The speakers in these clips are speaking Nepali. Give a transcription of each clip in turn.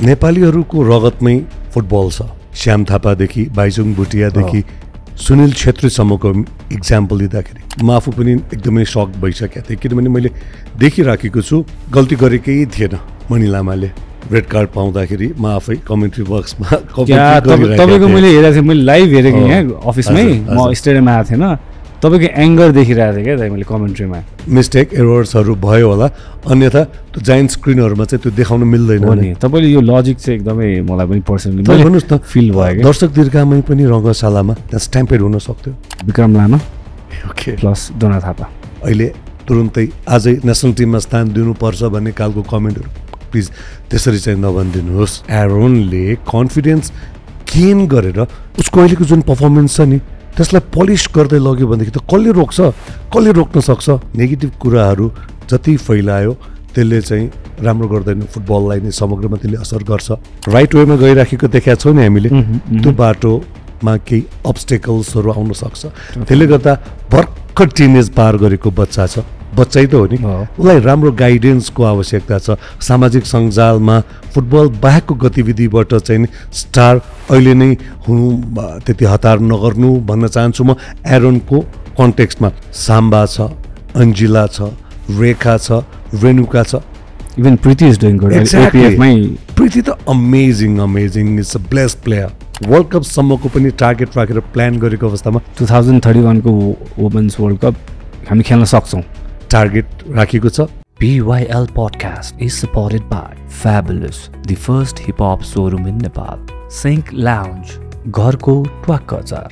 नेपालीहरूको रगतमै फुटबल छ। श्याम थापादेखि बाइजुङ भुटियादेखि सुनिल छेत्रीसम्मको इक्जाम्पल लिँदाखेरि म आफू पनि एकदमै सक भइसकेको थिएँ, किनभने मैले देखिराखेको छु गल्ती गरेकै थिएन मणि लामाले रेड कार्ड पाउँदाखेरि म आफै कमेन्ट्री बक्समा तपाईँको मैले हेरेको थिएँ, मैले लाइभ हेरेको यहाँ अफिसमै, म स्टेडियममा आएको थिएन, तपाईँको एङ्गर देखिरहेको थिएँ क्या मैले कमेन्ट्रीमा। मिस्टेक एरर्सहरू भयो होला, अन्यथा त्यो जायन्ट स्क्रिनहरूमा चाहिँ त्यो देखाउन मिल्दैन नि। तपाईँले यो लजिक चाहिँ एकदमै मलाई पनि पर्सनली भन्नुहोस् न फिल भयो। दर्शक दीर्घामै पनि रङ्गशालामा त्यहाँ स्ट्याम्पेड हुन सक्थ्यो। विक्रम लामा ओके प्लस डोना थापा अहिले तुरुन्तै आजै नेसनल टिममा स्थान दिनुपर्छ भन्ने खालको कमेन्टहरू प्लिज त्यसरी चाहिँ नभनिदिनुहोस्। एरोनले कन्फिडेन्स गेन गरेर उसको अहिलेको जुन पर्फर्मेन्स छ नि त्यसलाई पलिस गर्दै लग्यो भनेदेखि त कसले रोक्छ, कसले रोक्न सक्छ। नेगेटिभ कुराहरू जति फैलायो त्यसले चाहिँ राम्रो गर्दैन, फुटबललाई नै समग्रमा त्यसले असर गर्छ। राइट वेमा गइराखेको देखाएको छौँ नि हामीले, त्यो बाटोमा केही अब्स्टेकल्सहरू आउन सक्छ। त्यसले गर्दा भर्खर टिनेज पार गरेको बच्चा छ, बच्चै त हो नि, उसलाई राम्रो गाइडेन्सको आवश्यकता छ। सामाजिक सञ्जालमा फुटबल बाहेकको गतिविधिबाट चाहिँ स्टार अहिले नै हुनु त्यति हतार नगर्नु भन्न चाहन्छु म। एरोनको कन्टेक्स्टमा साम्बा छ, अन्जिला छ, रेखा छ, रेणुका छ, even Preeti is doing good. Preeti त amazing is a blessed player. World कपसम्मको पनि टार्गेट राखेर प्लान गरेको अवस्थामा 2031 को वुमेन्स वर्ल्ड कप हामी खेल्न सक्छौँ टार्गेट राखेको छ। PYL podcast is supported by Fabulous, the first hip hop showroom in Nepal. Sync Lounge, घरको ट्वाक्क अचार.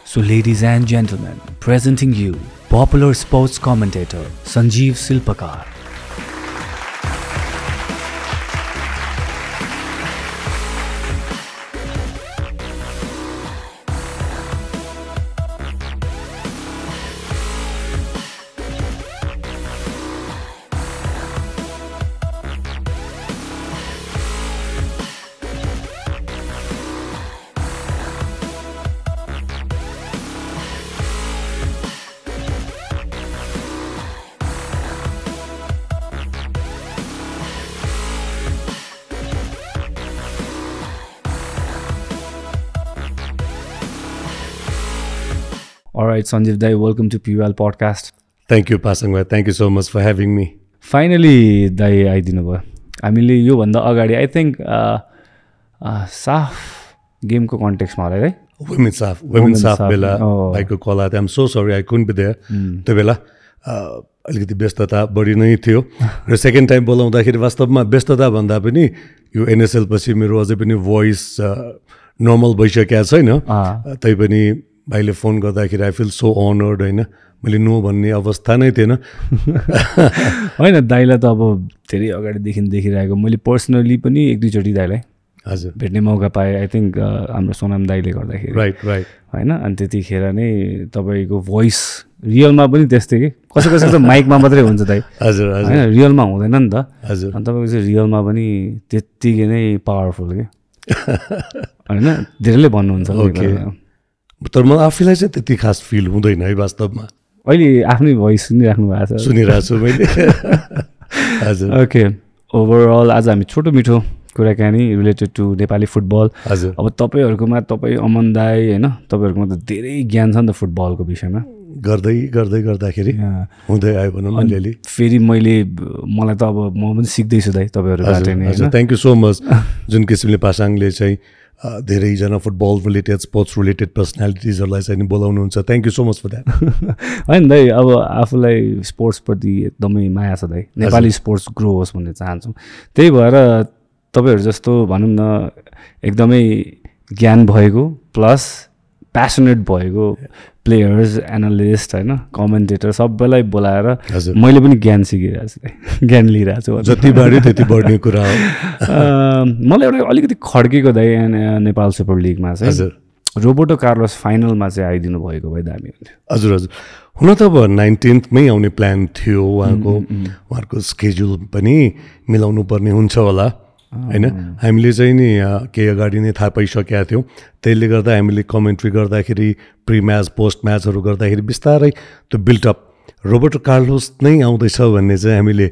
So ladies and gentlemen, presenting you popular sports commentator Sanjeev Silpakar. All right, Sanjeev Dai, welcome to PYL podcast. Thank you, Pasang bhai. Thank you so much for having me. Finally, Dai आइदिनु भयो. हामीले यो भन्दा अगाडि I think साफ गेमको कन्टेक्स्टमा होला है. Women साफ बेला भाइको कल आयो. I'm so sorry I couldn't be there. त्यो बेला अलिकति व्यस्तता बढी नै थियो र सेकेन्ड टाइम बोलाउँदाखेरि वास्तवमा व्यस्तता भन्दा पनि यो एनएसएल पछि मेरो अझै पनि भोइस नर्मल भइसकेको छैन. तैपनि भाइले फोन गर्दाखेरि आई फिल सो अनर्ड होइन, मैले नो भन्ने अवस्था नै थिएन. होइन दाइलाई त अब धेरै अगाडिदेखि देखिरहेको मैले पर्सनली पनि एक दुईचोटि दाइलाई हजुर भेट्ने मौका पाएँ. आई थिङ्क हाम्रो सोनाम दाइले गर्दाखेरि राइट होइन. अनि त्यतिखेर नै तपाईँको भोइस रियलमा पनि त्यस्तै कि कसै त माइकमा मात्रै हुन्छ दाइ. हजुर होइन रियलमा हुँदैन नि त. हजुर अनि तपाईँको चाहिँ रियलमा पनि त्यत्तिकै नै पावरफुल कि होइन, धेरैले भन्नुहुन्छ. तर मलाई आफैलाई चाहिँ त्यति खास फिल हुँदैन है वास्तवमा. अहिले आफ्नै भोइस सुनिराख्नु भएको छ? सुनिरहेको छु मैले. हजुर ओके, ओभरअल आज हामी छोटो मिठो कुराकानी रिलेटेड टु नेपाली फुटबल. हजुर अब तपाईँहरूकोमा तपाईँ अमन दाई होइन, तपाईँहरूकोमा त धेरै ज्ञान छ नि त फुटबलको विषयमा. गर्दाखेरि हुँदै आयो भनौँ अलिअलि. फेरि मलाई त अब म पनि सिक्दैछु दाइ तपाईँहरूबाट नै. हजुर थ्याङ्क यू सो मच. जुन किसिमले पासाङले चाहिँ धेरैजना फुटबल रिलेटेड स्पोर्ट्स रिलेटेड पर्सनालिटिजहरूलाई चाहिँ बोलाउनुहुन्छ. Thank you so much for that. होइन दाइ, अब आफूलाई स्पोर्ट्सप्रति एकदमै माया छ दाइ. नेपाली स्पोर्ट्स ग्रो होस् भन्ने चाहन्छौँ. त्यही भएर तपाईँहरू जस्तो भनौँ न एकदमै ज्ञान भएको प्लस प्यासनेट भएको प्लेयर्स, एनालिस्ट होइन, कमेन्टेटर सबैलाई बोलाएर मैले पनि ज्ञान सिकिरहेको छु, ज्ञान लिइरहेको छु. जति बाढ्यो त्यति बढ्ने कुरा हो. मलाई एउटा अलिकति खड्केको दाइ नेपाल सुपर लिगमा चाहिँ रोबर्टो कार्लोस फाइनलमा चाहिँ आइदिनु भएको भए दामी हुन्थ्यो. हजुर हुन त अब 19मै आउने प्लान थियो. उहाँको स्केड्युल पनि मिलाउनु पर्ने हुन्छ होला होइन. हामीले चाहिँ नि केही अगाडि नै थाहा पाइसकेका थियौँ. त्यसले गर्दा हामीले कमेन्ट्री गर्दाखेरि प्रि म्याच पोस्ट म्याचहरू गर्दाखेरि बिस्तारै त्यो बिल्टअप रोबर्टो कार्लोस नै आउँदैछ भन्ने चाहिँ हामीले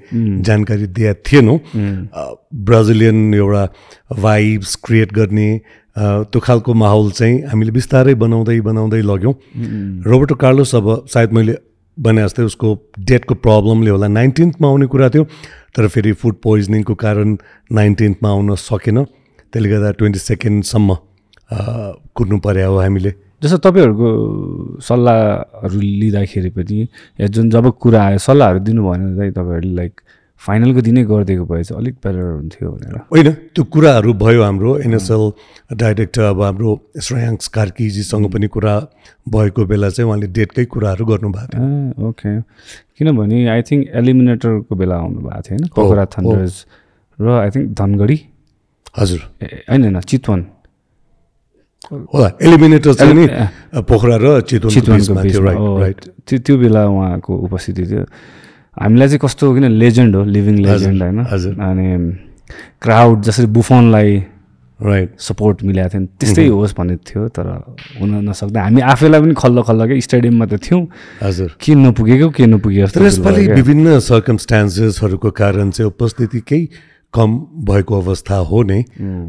जानकारी दिएका थिएनौँ। ब्राजिलियन एउटा भाइब्स क्रिएट गर्ने त्यो खालको माहौल चाहिँ हामीले बिस्तारै बनाउँदै लग्यौँ। रोबर्टो कार्लोस अब सायद मैले भने जस्तै उसको डेटको प्रब्लमले होला 19th आउने कुरा थियो, तर फेरि फुड पोइजनिङको कारण 19th आउन सकेन, त्यसले गर्दा 22nd कुर्नु पर्यो हो हामीले। जस्तो तपाईँहरूको सल्लाहहरू लिँदाखेरि पनि या जुन जब कुरा आयो सल्लाहहरू दिनु भएन चाहिँ तपाईँहरूले लाइक फाइनलको दिनै गरिदिएको भए चाहिँ अलिक बेटर हुन्थ्यो भनेर? होइन, त्यो कुराहरू भयो। हाम्रो एनएसएल डाइरेक्टर अब हाम्रो श्रेयांश कार्कीजीसँग पनि कुरा भएको बेला चाहिँ उहाँले डेटकै कुराहरू गर्नुभएको थियो। ओके, किनभने आई थिङ्क एलिमिनेटरको बेला आउनुभएको थियो होइन, पोखरा थन्डर्स र आई थिङ्क धनगढी। हजुर, होइन चितवन होला, एलिमिनेटर चाहिँ नि पोखरा र चितवनको बिचमा थियो। राइट, त्यो बेला उहाँको उपस्थिति थियो। हामीलाई चाहिँ कस्तो, किन लेजेन्ड हो, लिभिङ लेजेन्ड होइन, अनि क्राउड जसरी बुफनलाई राइट सपोर्ट मिलेको थियो त्यस्तै होस् भन्ने थियो, तर हुन नसक्दा हामी आफैलाई पनि खल्ल खल्लकै स्टेडियममा त थियौँ। हजुर, के नपुगेको तर यसपालि विभिन्न सर्कमस्टान्सेसहरूको कारण चाहिँ उपस्थिति केही कम भएको अवस्था हो नै।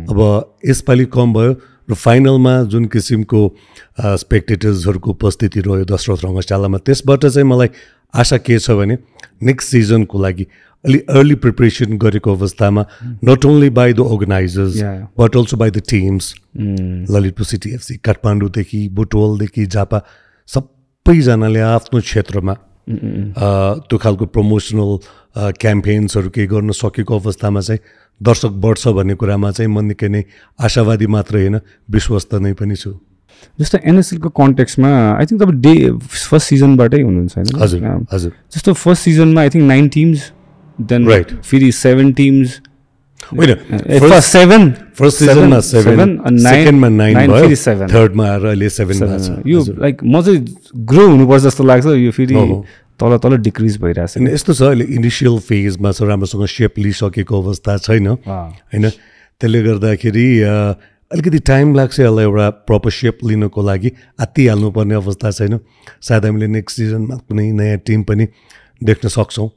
अब यसपालि कम भयो र फाइनलमा जुन किसिमको स्पेक्टेटर्सहरूको उपस्थिति रह्यो दशरथ रङ्गशालामा, त्यसबाट चाहिँ मलाई आशा के छ भने नेक्स्ट सिजनको लागि अलि अर्ली प्रिपरेसन गरेको अवस्थामा not only by the organisers but also by the teams, Lalitpur city FC, काठमाडौँदेखि बुटवलदेखि झापा सबैजनाले आफ्नो क्षेत्रमा त्यो खालको प्रमोसनल क्याम्पेन्सहरू केही गर्न सकेको अवस्थामा चाहिँ दर्शक बढ्छ भन्ने कुरामा चाहिँ म निकै नै आशावादी मात्र होइन, विश्वस्त नै पनि छु। जस्तो एनएसएलको कन्टेक्स्टमा आई थिङ्क तपाईँ फर्स्ट सिजनबाटै हुनुहुन्छ होइन? हजुर हजुर, जस्तो फर्स्ट सिजनमा I think 9 teams, then right फेरि 7 टिम्स, होइन फर्स्ट सिजनमा 7, सेकेन्डमा 9 भयो, थर्डमा आएर अहिले 7 भएको छ। यो लाइक म चाहिँ ग्रो हुनुपर्छ जस्तो लाग्छ, यो फेरि तल तल डिक्रिज भइरहेछ। यस्तो छ, अहिले इनिसियल फेजमा छ, राम्रोसँग सेप लिइसकेको अवस्था छैन होइन, त्यसले गर्दाखेरि अलिकति टाइम लाग्छ यसलाई एउटा प्रपर सेप लिनको लागि, आत्तिहाल्नुपर्ने अवस्था छैन। सायद हामीले नेक्स्ट सिजनमा कुनै नयाँ टिम पनि देख्न सक्छौँ,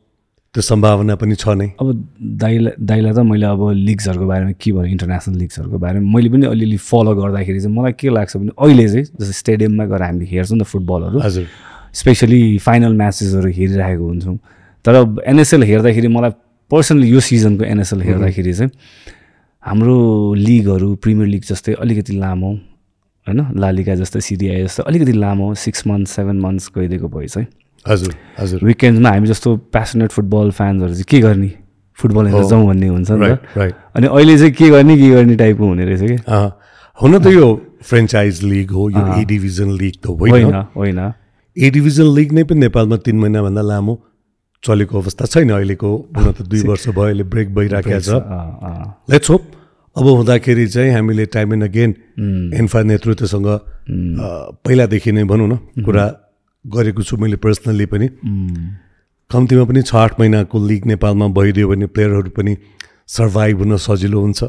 त्यो सम्भावना पनि छ नै। अब दाइलाई त मैले अब लिग्सहरूको बारेमा के भन्नु, इन्टरनेसनल लिग्सहरूको बारेमा मैले पनि अलिअलि फलो गर्दाखेरि चाहिँ मलाई के लाग्छ भने अहिले चाहिँ जस्तै स्टेडियममा गएर हामीले हेर्छौँ नि त फुटबलहरू, हजुर स्पेसली फाइनल म्याचेसहरू हेरिरहेको हुन्छौँ, तर एनएसएल हेर्दाखेरि मलाई पर्सनली यो सिजनको एनएसएल हेर्दाखेरि चाहिँ हाम्रो लिगहरू प्रिमियर लिग जस्तै अलिकति लामो होइन, लालिगा जस्तै सिडिआई जस्तै अलिकति लामो 6 months 7 months गइदिएको भए चाहिँ हजुर हजुर विकेन्डमा हामी जस्तो प्यासनेट फुटबल फ्यान्सहरू चाहिँ के गर्ने, फुटबल हेर्न जाउँ भन्ने हुन्छ नि त। अनि अहिले चाहिँ के गर्ने टाइपको हुने रहेछ कि। हुन त यो फ्रेन्चाइज लिग हो, यो ए डिभिजन लिग त होइन। ए डिभिजन लिग नै पनि नेपालमा 3 महिनाभन्दा लामो चलेको अवस्था छैन अहिलेको। हुन त 2 वर्ष भयो, अहिले ब्रेक भइराखेको छ। लेट्स होप अब हुँदाखेरि चाहिँ हामीले टाइम एन्ड अगेन एन्फा नेतृत्वसँग पहिलादेखि नै भनौँ न कुरा गरेको छु मैले पर्सनल्ली पनि, कम्तीमा पनि 6-8 महिनाको लिग नेपालमा भइदियो भने प्लेयरहरू पनि सर्भाइभ हुन सजिलो हुन्छ।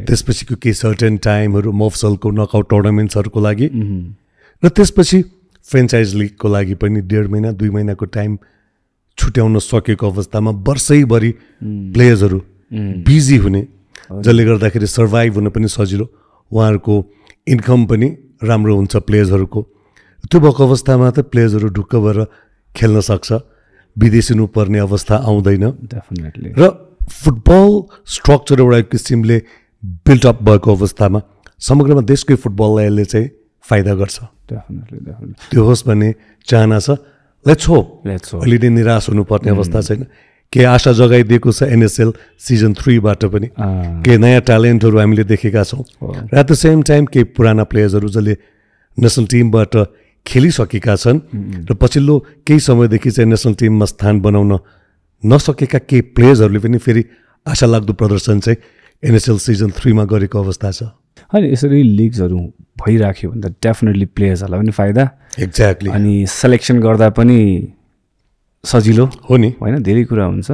त्यसपछिको केही सर्टेन टाइमहरू मफसलको नकआउट टुर्नामेन्ट्सहरूको लागि र त्यसपछि फ्रेन्चाइज लिगको लागि पनि 1.5 महिना 2 महिनाको टाइम छुट्याउन सकेको अवस्थामा वर्षैभरि प्लेयर्सहरू बिजी हुने, जसले गर्दाखेरि सर्भाइभ हुन पनि सजिलो, उहाँहरूको इन्कम पनि राम्रो हुन्छ प्लेयर्सहरूको। त्यो भएको अवस्थामा त प्लेयर्सहरू ढुक्क भएर खेल्न सक्छ, विदेशिनु पर्ने अवस्था आउँदैन। डेफिनेटली। र फुटबल स्ट्रक्चर एउटा किसिमले बिल्डअप भएको अवस्थामा समग्रमा देशकै फुटबललाई यसले चाहिँ फाइदा गर्छ। डेफिनेटली त्यो होस् भन्ने चाहना छ। Let's hope. अहिले नै निराश हुनुपर्ने अवस्था छैन। केही आशा जगाइदिएको छ एनएसएल सिजन 3बाट पनि, केही नयाँ ट्यालेन्टहरू हामीले देखेका छौँ र एट द सेम टाइम केही पुराना प्लेयर्सहरू जसले नेसनल टिमबाट खेलिसकेका छन् र पछिल्लो केही समयदेखि चाहिँ नेसनल टिममा स्थान बनाउन नसकेका केही प्लेयर्सहरूले पनि फेरि आशा लाग्दो प्रदर्शन चाहिँ एनएसएल सिजन 3मा गरेको अवस्था छ। होइन, यसरी लिग्सहरू भइराख्यो भने त डेफिनेटली प्लेयर्सहरूलाई पनि फाइदा। एक्ज्याक्टली। अनि सेलेक्सन गर्दा पनि सजिलो हो नि, होइन, धेरै कुरा हुन्छ।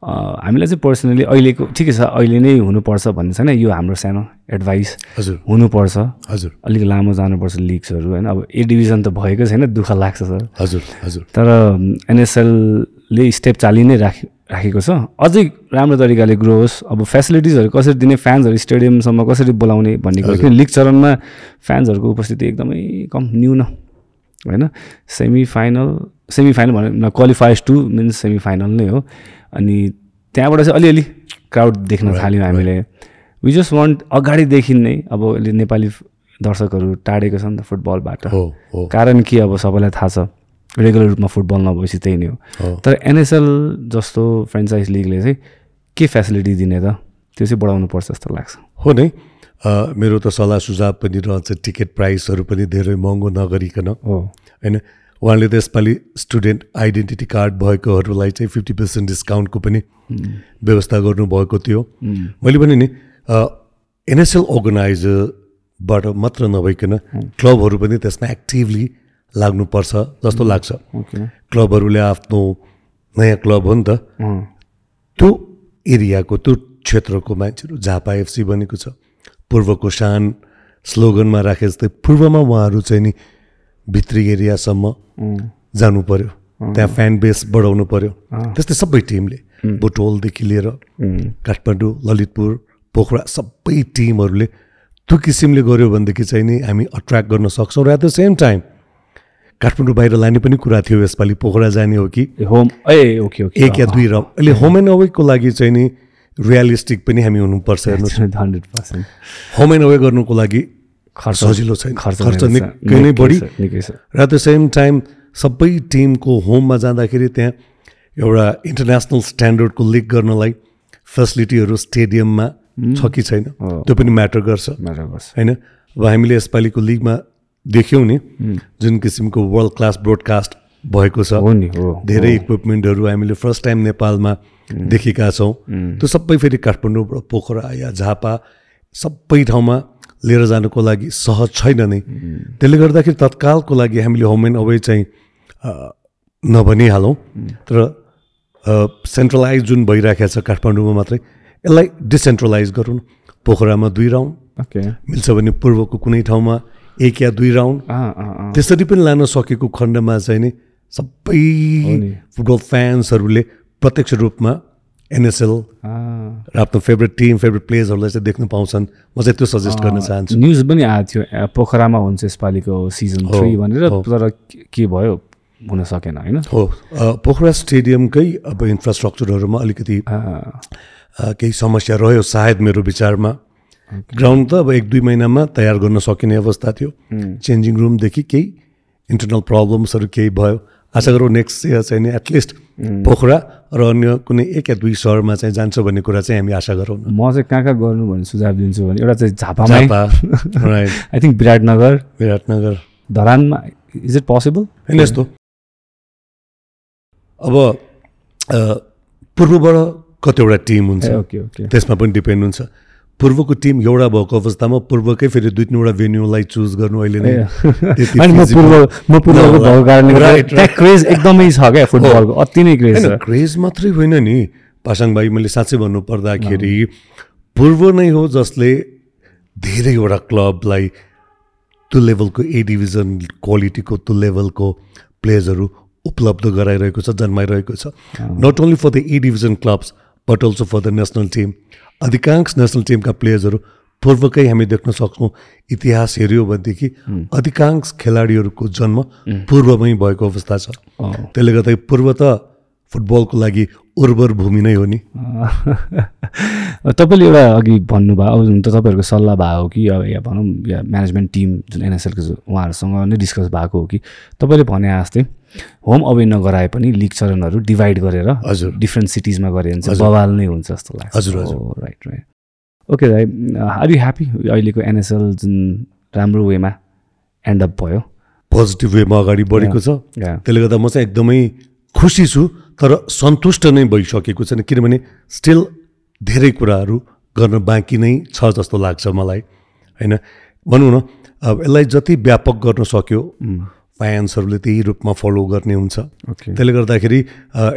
हामीलाई चाहिँ पर्सनली अहिलेको ठिकै छ अहिले नै हुनुपर्छ भन्ने छैन यो हाम्रो सानो एडभाइस हजुर हुनुपर्छ हजुर अलिक लामो जानुपर्छ लिग्सहरू होइन अब ए डिभिजन त भएकै छैन दुःख लाग्छ सर हजुर हजुर तर एनएसएलले स्टेप चालि नै राखेको छ अझै राम्रो तरिकाले ग्रो होस् अब फेसिलिटिजहरू कसरी दिने फ्यान्सहरू स्टेडियमसम्म कसरी बोलाउने भन्ने कुरा किन लिग चरणमा फ्यान्सहरूको उपस्थिति एकदमै कम न्यून होइन सेमिफाइनल भन्नु क्वालिफायर्स टु मिन्स सेमिफाइनल नै हो अनि त्यहाँबाट चाहिँ अलिअलि क्राउड देख्न थाल्यौँ हामीले वी जस्ट वान्ट अगाडिदेखि नै अब नेपाली दर्शकहरू टाढेको छ नि त फुटबलबाट कारण के अब सबैलाई थाहा छ रेगुलर रूपमा फुटबल नभएपछि त्यही नै हो तर एनएसएल जस्तो फ्रेन्चाइज लिगले चाहिँ के फेसिलिटी दिने त त्यो चाहिँ बढाउनु पर्छ जस्तो लाग्छ हो नै मेरो त सल्लाह सुझाव पनि रहन्छ टिकट प्राइसहरू पनि धेरै महँगो नगरिकन होइन उहाँले त यसपालि स्टुडेन्ट आइडेन्टिटी कार्ड भएकोहरूलाई चाहिँ 50% डिस्काउन्टको पनि व्यवस्था गर्नुभएको थियो मैले भने नि एनएसएल अर्गनाइजरबाट मात्र नभइकन क्लबहरू पनि त्यसमा एक्टिभली लाग्नुपर्छ जस्तो लाग्छ क्लबहरूले आफ्नो नयाँ क्लब हो नि त त्यो एरियाको त्यो क्षेत्रको मान्छेहरू झापा एफसी बनेको छ पूर्वको शान स्लोगनमा राखे जस्तै पूर्वमा उहाँहरू चाहिँ नि भित्री एरियासम्म जानु पर्यो त्यहाँ फ्यान बेस बढाउनु पर्यो त्यस्तै सबै टिमले बुटोलदेखि लिएर काठमाडौँ ललितपुर पोखरा सबै टिमहरूले त्यो किसिमले गर्यो भनेदेखि चाहिँ नि हामी अट्र्याक्ट गर्न सक्छौँ र at the same time Kathmandu बाहिर लाने पनि कुरा थियो यसपालि पोखरा जाने हो कि होम ओके एक या दुई राउन्ड अहिले होम एन्ड अवेको लागि चाहिँ नि रियलिस्टिक पनि हामी हुनुपर्छ हेर्नुहोस् 100% होम एन्ड अवे गर्नुको लागि सजिलो छैन खर्च निकै नै बढी र एट द सेम टाइम सबै टिमको होममा जाँदाखेरि त्यहाँ एउटा इन्टरनेसनल स्ट्यान्डर्डको लिग गर्नलाई फेसिलिटीहरू स्टेडियममा छ कि छैन त्यो पनि म्याटर गर्छ होइन अब हामीले यसपालिको लिगमा देख्यौँ नि जुन किसिमको वर्ल्ड क्लास ब्रोडकास्ट भएको छ धेरै इक्विपमेन्टहरू हामीले फर्स्ट टाइम नेपालमा देखेका छौँ त्यो सबै फेरि काठमाडौँबाट पोखरा या झापा सबै ठाउँमा लिएर जानुको लागि सहज छैन नै त्यसले गर्दाखेरि तत्कालको लागि हामीले होम एन्ड अवे चाहिँ नभनिहालौँ तर सेन्ट्रलाइज जुन भइरहेको छ काठमाडौँमा मात्रै यसलाई डिसेन्ट्रलाइज गरौँ पोखरामा 2 राउन्ड मिल्छ भने पूर्वको कुनै ठाउँमा 1 या 2 राउन्ड त्यसरी पनि लान सकेको खण्डमा चाहिँ नि सबै फुटबल फ्यान्सहरूले प्रत्यक्ष रूपमा एनएसएल र आफ्नो फेभरेट टिम फेभरेट प्लेयर्सहरूलाई चाहिँ देख्न पाउँछन् म चाहिँ त्यो सजेस्ट गर्न चाहन्छु न्युज पनि आएको थियो पोखरामा हुन्छ यसपालिको सिजन 3 भनेर तर के भयो हुन सकेन होइन हो पोखरा स्टेडियमकै अब इन्फ्रास्ट्रक्चरहरूमा अलिकति केही समस्या रह्यो सायद मेरो विचारमा ग्राउन्ड त अब 1-2 महिनामा तयार गर्न सकिने अवस्था थियो चेन्जिङ रुमदेखि केही इन्टरनल प्रब्लम्सहरू केही भयो आशा गरौँ नेक्स्ट इयर चाहिँ नि एटलिस्ट पोखरा र अन्य कुनै 1 या 2 सहरमा चाहिँ जान्छ भन्ने कुरा चाहिँ हामी आशा गरौँ म चाहिँ कहाँ गर्नु भन्ने सुझाव दिन्छु भने एउटा चाहिँ झापा आई थिङ्क विराटनगर धरानमा इज इट पोसिबल होइन यस्तो अब पूर्वबाट कतिवटा टिम हुन्छ त्यसमा पनि डिपेन्ड हुन्छ पूर्वको टिम एउटा भएको अवस्थामा पूर्वकै फेरि 2-3वटा भेन्यूलाई चुज गर्नु अहिले नै क्रेज एकदमै छ क्या फुटबलको अति नै क्रेज छ क्रेज मात्रै होइन नि पासाङ भाइ मैले साँच्चै भन्नु पर्दाखेरि पूर्व नै हो जसले धेरैवटा क्लबलाई त्यो लेभलको ए डिभिजन क्वालिटीको त्यो लेभलको प्लेयर्सहरू उपलब्ध गराइरहेको छ जन्माइरहेको छ not only for the A division clubs but also for the national team अधिकांश नेसनल टिमका प्लेयर्सहरू पूर्वकै हामी देख्न सक्छौँ इतिहास हेऱ्यो भनेदेखि अधिकांश खेलाडीहरूको जन्म पूर्वमै भएको अवस्था छ त्यसले गर्दा पूर्व त फुटबलको लागि उर्वर भूमि नै हो नि तपाईँले एउटा अघि भन्नुभयो अब जुन त तपाईँहरूको सल्लाह भएको हो कि अब या भनौँ या म्यानेजमेन्ट टिम जुन एनएसएलको उहाँहरूसँग नै डिस्कस भएको हो कि तपाईँले भने जस्तै होम अवे नगराए पनि लिग चरणहरू डिभाइड गरेर डिफ्रेन्ट सिटिजमा गरे भने चाहिँ बवाल नै हुन्छ जस्तो लाग्छ हजुर राइट ओके भाइ आर यु ह्याप्पी अहिलेको एनएसएल जुन राम्रो वेमा एन्ड अप भयो पोजिटिभ वेमा अगाडि बढेको छ त्यसले गर्दा म चाहिँ एकदमै खुसी छु तर सन्तुष्ट नै भइसकेको छैन किनभने स्टिल धेरै कुराहरू गर्न बाँकी नै छ जस्तो लाग्छ मलाई होइन भनौँ न अब यसलाई जति व्यापक गर्न सक्यो फ्यान्सहरूले त्यही रूपमा फलो गर्ने हुन्छ त्यसले गर्दाखेरि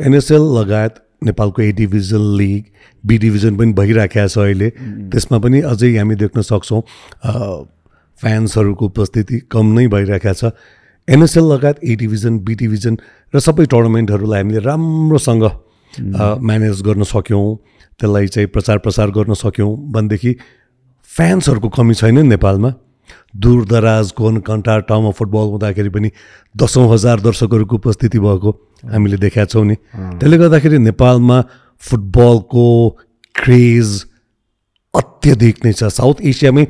एनएसएल लगायत नेपालको A division league B division पनि भइराखेको छ अहिले त्यसमा पनि अझै हामी देख्न सक्छौँ फ्यान्सहरूको उपस्थिति कम नै भइरहेको छ एनएसएल लगायत ए डिभिजन बी डिभिजन र सबै टुर्नामेन्टहरूलाई हामीले राम्रोसँग म्यानेज गर्न सक्यौँ त्यसलाई चाहिँ प्रचार गर्न सक्यौँ भनेदेखि फ्यान्सहरूको कमी छैन नेपालमा दूरदराजको कन्टार ठाउँमा फुटबल हुँदाखेरि पनि 10,000 दर्शकहरूको उपस्थिति भएको हामीले देखेका छौँ नि त्यसले गर्दाखेरि नेपालमा फुटबलको क्रेज अत्यधिक नै छ साउथ एसियामै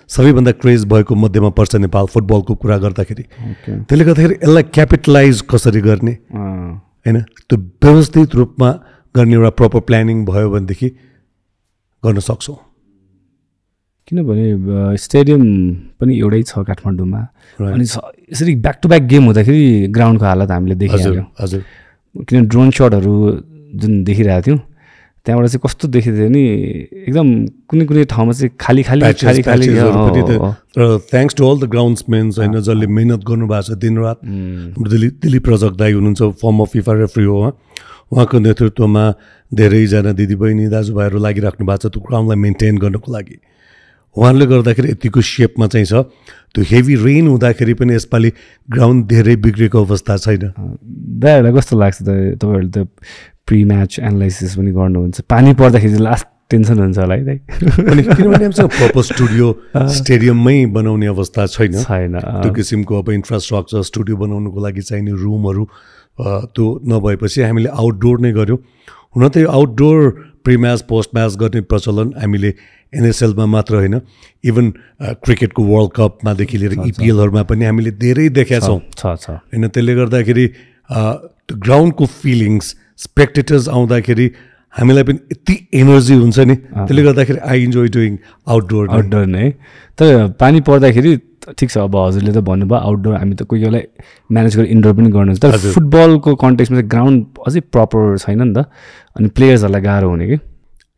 सबैभन्दा क्रेज भएको मध्येमा पर्छ नेपाल फुटबलको कुरा गर्दाखेरि त्यसले गर्दाखेरि यसलाई क्यापिटलाइज कसरी गर्ने होइन त्यो व्यवस्थित रूपमा गर्ने एउटा प्रपर प्लानिङ भयो भनेदेखि गर्न सक्छौँ किनभने स्टेडियम पनि एउटै छ काठमाडौँमा अनि यसरी ब्याक टु ब्याक गेम हुँदाखेरि ग्राउन्डको हालत हामीले देखिहाल्यौँ हजुर किन ड्रोन सटहरू जुन देखिरहेको थियौँ त्यहाँबाट चाहिँ कस्तो देखिँदैन नि एकदम कुनै ठाउँमा चाहिँ खाली र थ्याङ्क्स टु अल द ग्राउन्ड्समेन्स होइन जसले मिहिनेत गर्नुभएको छ दिनरात दिलीप रजक दाई हुनुहुन्छ फर्मर फिफा रेफ्री हो उहाँको नेतृत्वमा धेरैजना दिदीबहिनी दाजुभाइहरू लागिराख्नु भएको छ त्यो ग्राउन्डलाई मेन्टेन गर्नको लागि उहाँहरूले गर्दाखेरि यतिको सेपमा चाहिँ छ त्यो हेभी रेन हुँदाखेरि पनि यसपालि ग्राउन्ड धेरै बिग्रेको अवस्था छैन दाइहरूलाई कस्तो लाग्छ त तपाईँहरूले त प्री म्याच एनालाइसिस पनि गर्नुहुन्छ पानी पर्दाखेरि लास्ट टेन्सन हुन्छ होला है दाइ अनि किनभने हामीसँग प्रपर स्टेडियममै बनाउने अवस्था छैन त्यो किसिमको अब इन्फ्रास्ट्रक्चर स्टुडियो बनाउनुको लागि चाहिने रुमहरू त्यो नभएपछि हामीले आउटडोर नै गऱ्यौँ हुन त यो outdoor pre match post match गर्ने प्रचलन हामीले एनएसएलमा मात्र होइन इभन क्रिकेटको वर्ल्ड कपमादेखि लिएर इपिएलहरूमा पनि हामीले धेरै देखेका छौँ होइन त्यसले गर्दाखेरि त्यो ग्राउन्डको फिलिङ्स स्पेक्टेटर्स आउँदाखेरि हामीलाई पनि यति एनर्जी हुन्छ नि त्यसले गर्दाखेरि आई इन्जोय डुइङ आउटडोर नै तर पानी पर्दाखेरि ठिक छ अब हजुरले त भन्नुभयो आउटडोर हामी त कोही बेला म्यानेज गरेर इन्डोर पनि गर्नुहुन्छ तर फुटबलको कन्टेक्समा चाहिँ ग्राउन्ड अझै प्रपर छैन नि त अनि प्लेयर्सहरूलाई गाह्रो हुने कि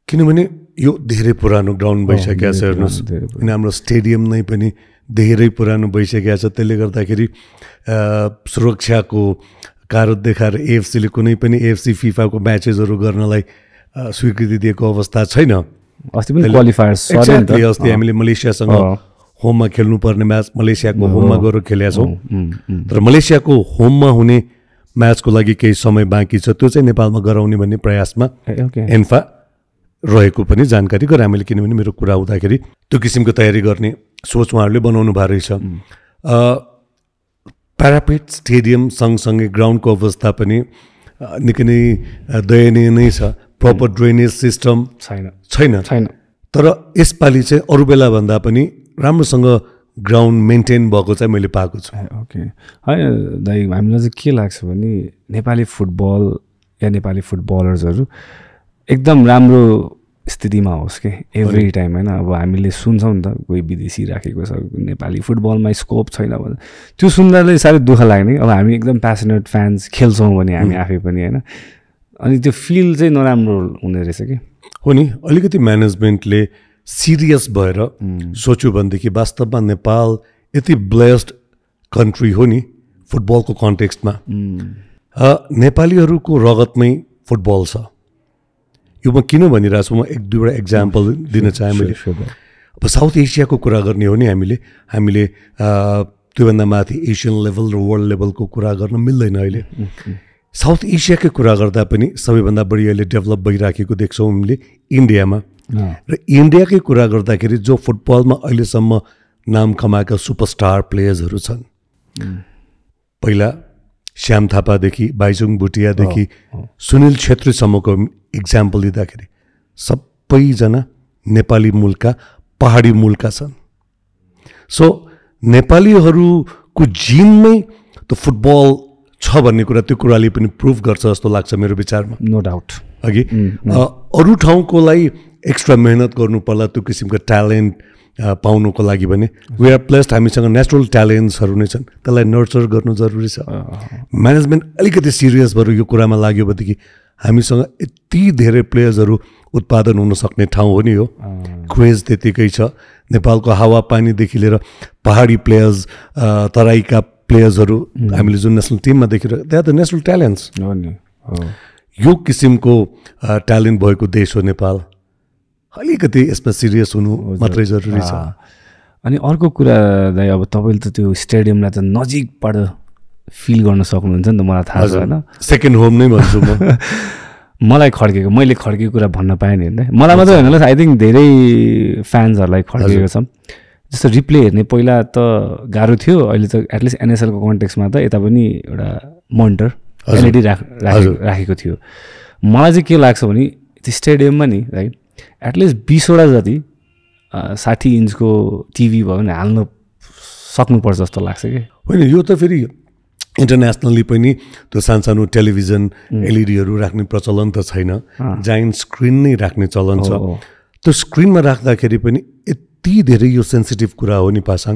किनभने यो धेरै पुरानो ग्राउन्ड भइसकेको छ हेर्नुहोस् अनि हाम्रो स्टेडियम नै पनि धेरै पुरानो भइसकेको छ त्यसले गर्दाखेरि सुरक्षाको कारण देखाएर एएफसीले कुनै पनि एएफसी फिफाको म्याचेसहरू गर्नलाई स्वीकृति दिएको अवस्था छैन अस्ति पनि क्वालिफायर्स अस्ति हामीले मलेसियासँग होममा खेल्नुपर्ने म्याच मलेसियाको होममा गएर खेलेका छौँ तर मलेसियाको होममा हुने म्याचको लागि केही समय बाँकी छ त्यो चाहिँ नेपालमा गराउने भन्ने प्रयासमा एन्फा रहेको पनि जानकारी गरे हामीले किनभने मेरो कुरा हुँदाखेरि त्यो किसिमको तयारी गर्ने सोच उहाँहरूले बनाउनु भएको रहेछ प्यारापेट स्टेडियम सँगसँगै ग्राउन्डको अवस्था पनि निकै नै दयनीय नै छ प्रपर ड्रेनेज सिस्टम छैन तर यसपालि चाहिँ अरू बेलाभन्दा पनि राम्रोसँग ग्राउन्ड मेन्टेन भएको चाहिँ मैले पाएको छु ओके होइन दाइ हामीलाई चाहिँ के लाग्छ भने नेपाली फुटबल या नेपाली फुटबलर्सहरू एकदम राम्रो स्थितिमा होस् कि एभ्री टाइम होइन अब हामीले सुन्छौँ नि त कोही विदेशी राखेको छ नेपाली फुटबलमा स्कोप छैन भने त्यो सुन्दाले साह्रै दुःख लाग्ने अब हामी एकदम प्यासनेट फ्यान्स खेल्छौँ भने हामी आफै पनि होइन अनि त्यो फिल चाहिँ नराम्रो हुने रहेछ कि हो नि अलिकति म्यानेजमेन्टले सिरियस भएर सोच्यो भनेदेखि वास्तवमा नेपाल यति ब्लेस्ड कन्ट्री हो नि फुटबलको कन्टेक्स्टमा नेपालीहरूको रगतमै फुटबल छ यो म किन भनिरहेको छु म एक दुईवटा एक्जाम्पल दिन चाहे मैले अब साउथ एसियाको कुरा गर्ने हो नि हामीले त्योभन्दा माथि एसियन लेभल र वर्ल्ड लेभलको कुरा गर्न मिल्दैन अहिले साउथ एसियाकै कुरा गर्दा पनि सबैभन्दा बढी अहिले डेभलप भइराखेको देख्छौँ हामीले इन्डियामा र इन्डियाकै कुरा गर्दाखेरि जो फुटबलमा अहिलेसम्म नाम कमाएका सुपरस्टार प्लेयर्सहरू छन् पहिला श्याम थापादेखि बाइचुङ भुटियादेखि सुनिल छेत्रीसम्मको इक्जाम्पल दिँदाखेरि सबैजना नेपाली मूलका पहाडी मूलका छन् सो नेपालीहरूको जिनमै त फुटबल छ भन्ने कुरा त्यो कुराले पनि प्रुभ गर्छ जस्तो लाग्छ मेरो विचारमा नो डाउट अघि अरू ठाउँकोलाई एक्स्ट्रा मेहनत गर्नु पर्ला त्यो किसिमको ट्यालेन्ट पाउनुको लागि भने वी आर प्लस्ड हामीसँग नेचुरल ट्यालेन्ट्सहरू नै छन् त्यसलाई नर्चर गर्नु जरुरी छ म्यानेजमेन्ट अलिकति सिरियस भएर यो कुरामा लाग्यो भनेदेखि हामीसँग यति धेरै प्लेयर्सहरू उत्पादन हुन सक्ने ठाउँ हो नि हो क्रेज त्यतिकै छ नेपालको हावापानीदेखि लिएर पहाडी प्लेयर्स तराईका प्लेयर्सहरू हामीले जुन नेसनल टिममा देखिरहेको they are the national talents यो किसिमको ट्यालेन्ट भएको देश हो नेपाल, अलिकति यसमा सिरियस हुनु मात्रै जरुरी छ। अनि अर्को कुरा दाइ, अब तपाईँले त त्यो स्टेडियमलाई त नजिकबाट फिल गर्न सक्नुहुन्छ नि त, मलाई थाहा छ होइन, सेकेन्ड होम नै भन्छु म। मलाई खड्केको, मैले खड्केको कुरा भन्न पाएँ नि होइन, मलाई मात्रै होइन, आई थिङ्क धेरै फ्यान्सहरूलाई खड्केको छ। जस्तो रिप्ले हेर्ने पहिला त गाह्रो थियो, अहिले त एटलिस्ट एनएसएलको कन्टेक्समा त यता पनि एउटा मोनिटर एलइडी राखेको थियो। मलाई चाहिँ के लाग्छ भने त्यो स्टेडियममा नि राइट एटलिस्ट 20वटा जति 60 इन्चको टिभी भयो भने हाल्नु सक्नुपर्छ जस्तो लाग्छ कि। होइन, यो त फेरि इन्टरनेसनली पनि त्यो सानसानो टेलिभिजन एलइडीहरू राख्ने प्रचलन त छैन, जाइन्ट स्क्रिन नै राख्ने चलन छ। त्यो स्क्रिनमा राख्दाखेरि पनि यति धेरै यो सेन्सिटिभ कुरा हो नि पासाङ,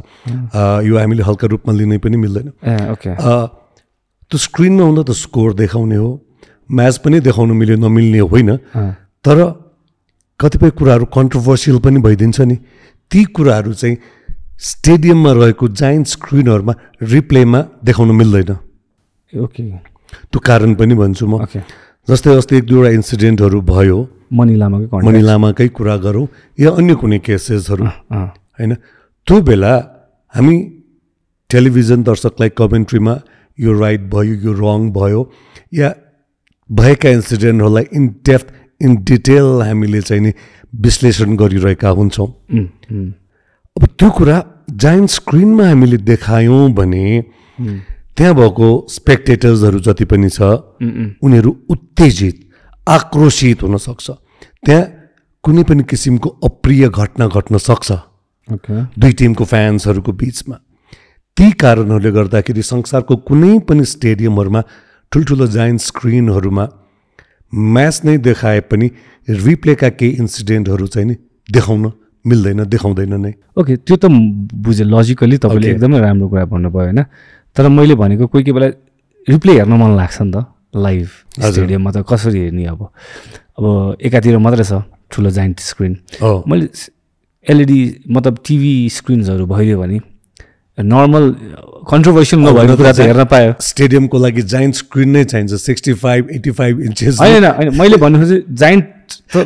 यो हामीले हल्का रूपमा लिनै पनि मिल्दैन। त्यो स्क्रिनमा हुँदा त स्कोर देखाउने हो, म्याच पनि देखाउनु मिल्यो नमिल्ने होइन, तर कतिपय कुराहरू कन्ट्रोभर्सियल पनि भइदिन्छ नि, ती कुराहरू चाहिँ स्टेडियममा रहेको जाइन्ट स्क्रिनहरूमा रिप्लेमा देखाउन मिल्दैन। ओके, त्यो कारण पनि भन्छु म। जस्तै अस्ति 1-2वटा इन्सिडेन्टहरू भयो, मनिलामाकै कुरा गरौँ या अन्य कुनै केसेसहरू होइन, त्यो बेला हामी टेलिभिजन दर्शकलाई कमेन्ट्रीमा यो राइट भयो, यो रङ भयो, या भएका इन्सिडेन्टहरूलाई इन डेप्थ इन डिटेल हामीले चाहिँ नि विश्लेषण गरिरहेका हुन्छौँ। अब त्यो कुरा जाइन्ट स्क्रिनमा हामीले देखायौँ भने त्यहाँ भएको स्पेक्टेटर्सहरू जति पनि छ उनीहरू उत्तेजित, आक्रोशित हुन सक्छ, त्यहाँ कुनै पनि किसिमको अप्रिय घटना घट्न सक्छ दुई टिमको फ्यान्सहरूको बिचमा। ती कारणहरूले गर्दाखेरि संसारको कुनै पनि स्टेडियमहरूमा ठुल्ठुलो जाइन्ट स्क्रिनहरूमा म्याच नै देखाए पनि रिप्लेका केही इन्सिडेन्टहरू चाहिँ नि देखाउन मिल्दैन, देखाउँदैन नै। ओके, त्यो त बुझेँ, लजिकली तपाईँले एकदमै राम्रो कुरा भन्नुभयो होइन, तर मैले भनेको कोही कोही बेला रिप्ले हेर्न मन लाग्छ नि त लाइभ स्टेडियममा, त कसरी हेर्ने? अब एकातिर मात्रै छ ठुलो जाइन्ट स्क्रिन, मैले एलइडी मतलब टिभी स्क्रिन्सहरू भइदियो भने नर्मल कन्ट्रोभर्सियल नभएको कुरा चाहिँ हेर्न पायो। स्टेडियमको लागि जाइन्ट स्क्रिन नै चाहिन्छ, 65-85 इन्चेस। होइन मैले भन्नु चाहिँ जाइन्ट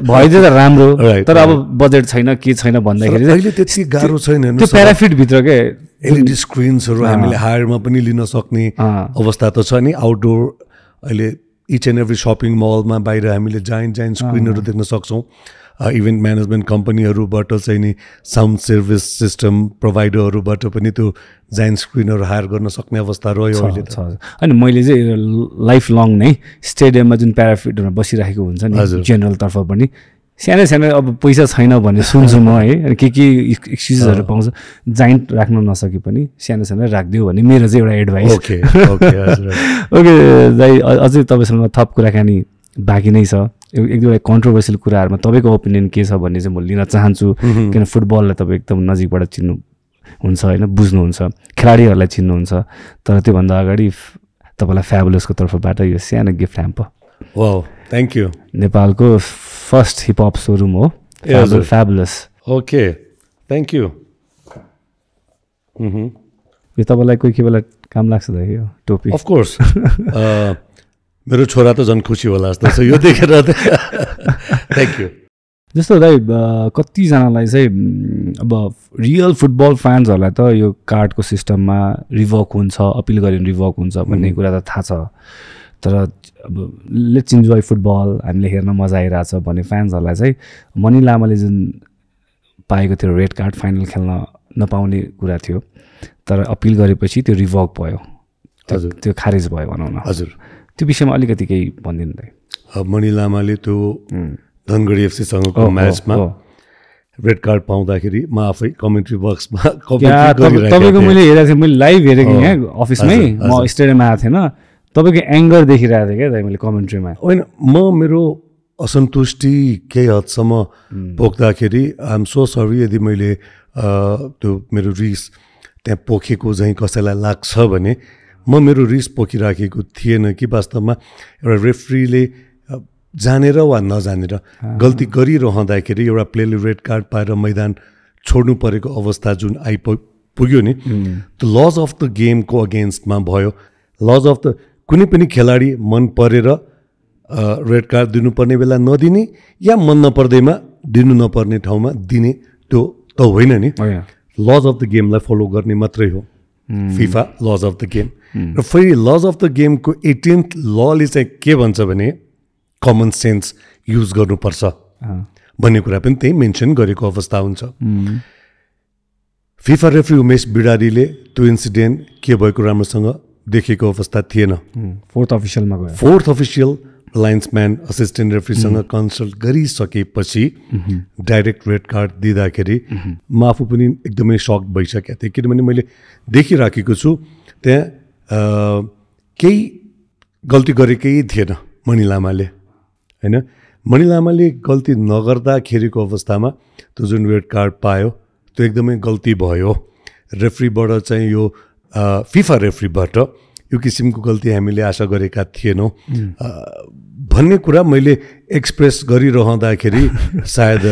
भइदियो त राम्रो, तर अब बजेट छैन के छैन भन्दाखेरि अहिले त्यति गाह्रो छैन। त्यो प्याराफिट भित्र के एलइडी स्क्रिन्सहरू हामीले हायरमा पनि लिन सक्ने अवस्था त छ नि। आउटडोर अहिले इच एन्ड एभ्री सपिङ मलमा बाहिर हामीले जाइन्ट स्क्रिनहरू देख्न सक्छौँ। इभेन्ट म्यानेजमेन्ट कम्पनीहरूबाट चाहिँ नि साउन्ड सर्भिस सिस्टम प्रोभाइडरहरूबाट पनि त्यो जाइन्ट स्क्रिनहरू हायर गर्न सक्ने अवस्था रह्यो अहिले त। अनि मैले चाहिँ लाइफ लङ नै स्टेडियममा जुन प्याराफिटहरूमा बसिराखेको हुन्छ नि जेनरलतर्फ पनि सानो सानो अब पैसा छैन भन्ने सुन्छु म है, के एक्सक्युजेसहरू पाउँछ, जाइन्ट राख्न नसके पनि सानो सानो राखिदियो भने मेरो चाहिँ एउटा एडभाइस। ओके दाइ, अझै तपाईँसँग थप कुराकानी बाँकी नै छ। एक दुईवटा कन्ट्रोभर्सियल कुराहरूमा तपाईँको ओपिनियन के छ भन्ने चाहिँ म लिन चाहन्छु, किन फुटबललाई तपाईँ एकदम नजिकबाट चिन्नु हुन्छ होइन, बुझ्नुहुन्छ, खेलाडीहरूलाई चिन्नुहुन्छ, तर त्योभन्दा अगाडि तपाईँलाई फ्याबुलसको तर्फबाट यो सानो gift hamper. Wow, thank you. नेपालको फर्स्ट हिपहप सोरुम हो फ्याबुलस। Okay, thank you. यो तपाईँलाई कोही बेला काम लाग्छ त यो टोपी? अफकोर्स, मेरो छोरा त झन् खुसी होला जस्तो छ यो देखेर। Thank you. जस्तो दाइ कतिजनालाई चाहिँ अब रियल फुटबल फ्यान्सहरूलाई त यो कार्डको सिस्टममा रिभोक हुन्छ, अपिल गऱ्यो भने रिभोक हुन्छ भन्ने कुरा त थाहा छ, तर अब लेट्स इन्जोय फुटबल, हामीले हेर्न मजा आइरहेछ भन्ने फ्यान्सहरूलाई चाहिँ मनी लामाले जुन पाएको थियो रेड कार्ड, फाइनल खेल्न नपाउने कुरा थियो, तर अपिल गरेपछि त्यो रिभोक भयो, त्यो खारेज भयो भनौँ न। हजुर, त्यो विषयमा अलिकति केही भनिदिनु दाइ। मनी लामाले त्यो धनगढी एफसीसँगको म्याचमा रेड कार्ड पाउँदाखेरि म आफै कमेन्ट्री बक्समा तपाईँको मैले हेरेको थिएँ, मैले लाइभ हेरेको यहाँ अफिसमै, म स्टेडियममा आएको थिएन, तपाईँको एङ्गर देखिरहेको थिएँ क्या दाइ मैले कमेन्ट्रीमा। होइन, म मेरो असन्तुष्टि केही हदसम्म पोख्दाखेरि आइ एम सो सरी यदि मैले त्यो मेरो रिस त्यहाँ पोखेको चाहिँ कसैलाई लाग्छ भने म मेरो रिस पोखिराखेको थिएन कि वास्तवमा एउटा रेफ्रीले जानेर वा नजानेर गल्ती गरिरहँदाखेरि एउटा प्लेले रेड कार्ड पाएर मैदान छोड्नु परेको अवस्था जुन आइपुग्यो नि, त्यो लज अफ द गेमको अगेन्स्टमा भयो। लज अफ द कुनै पनि खेलाडी मन परेर रेड कार्ड दिनुपर्ने बेला नदिने या मन नपर्दैमा दिनु नपर्ने ठाउँमा दिने त्यो त होइन नि लज अफ द गेमलाई फलो गर्ने मात्रै हो FIFA lodge of the game र फेरि लज अफ द गेमको 18th लले चाहिँ के भन्छ भने कमन सेन्स युज गर्नुपर्छ भन्ने कुरा पनि त्यही मेन्सन गरेको अवस्था हुन्छ फिफा रेफ्री उमेश बिडारीले त्यो इन्सिडेन्ट के भएको राम्रोसँग देखेको अवस्था थिएन फोर्थ अफिसियलमा गयो फोर्थ अफिसियल लाइन्सम्यान असिस्टेन्ट रेफ्रीसँग कन्सल्ट गरिसकेपछि डाइरेक्ट रेड कार्ड दिँदाखेरि म आफू पनि एकदमै सक भइसकेको थिएँ किनभने मैले देखिराखेको छु त्यहाँ केही गल्ती गरेकै थिएन मणि लामाले होइन मणि लामाले गल्ती नगर्दाखेरिको अवस्थामा त्यो जुन रेड कार्ड पायो त्यो एकदमै गल्ती भयो रेफ्रीबाट चाहिँ यो फिफा रेफ्रीबाट यो किसिमको गल्ती हामीले आशा गरेका थिएनौँ भन्ने कुरा मैले एक्सप्रेस गरिरहँदाखेरि सायद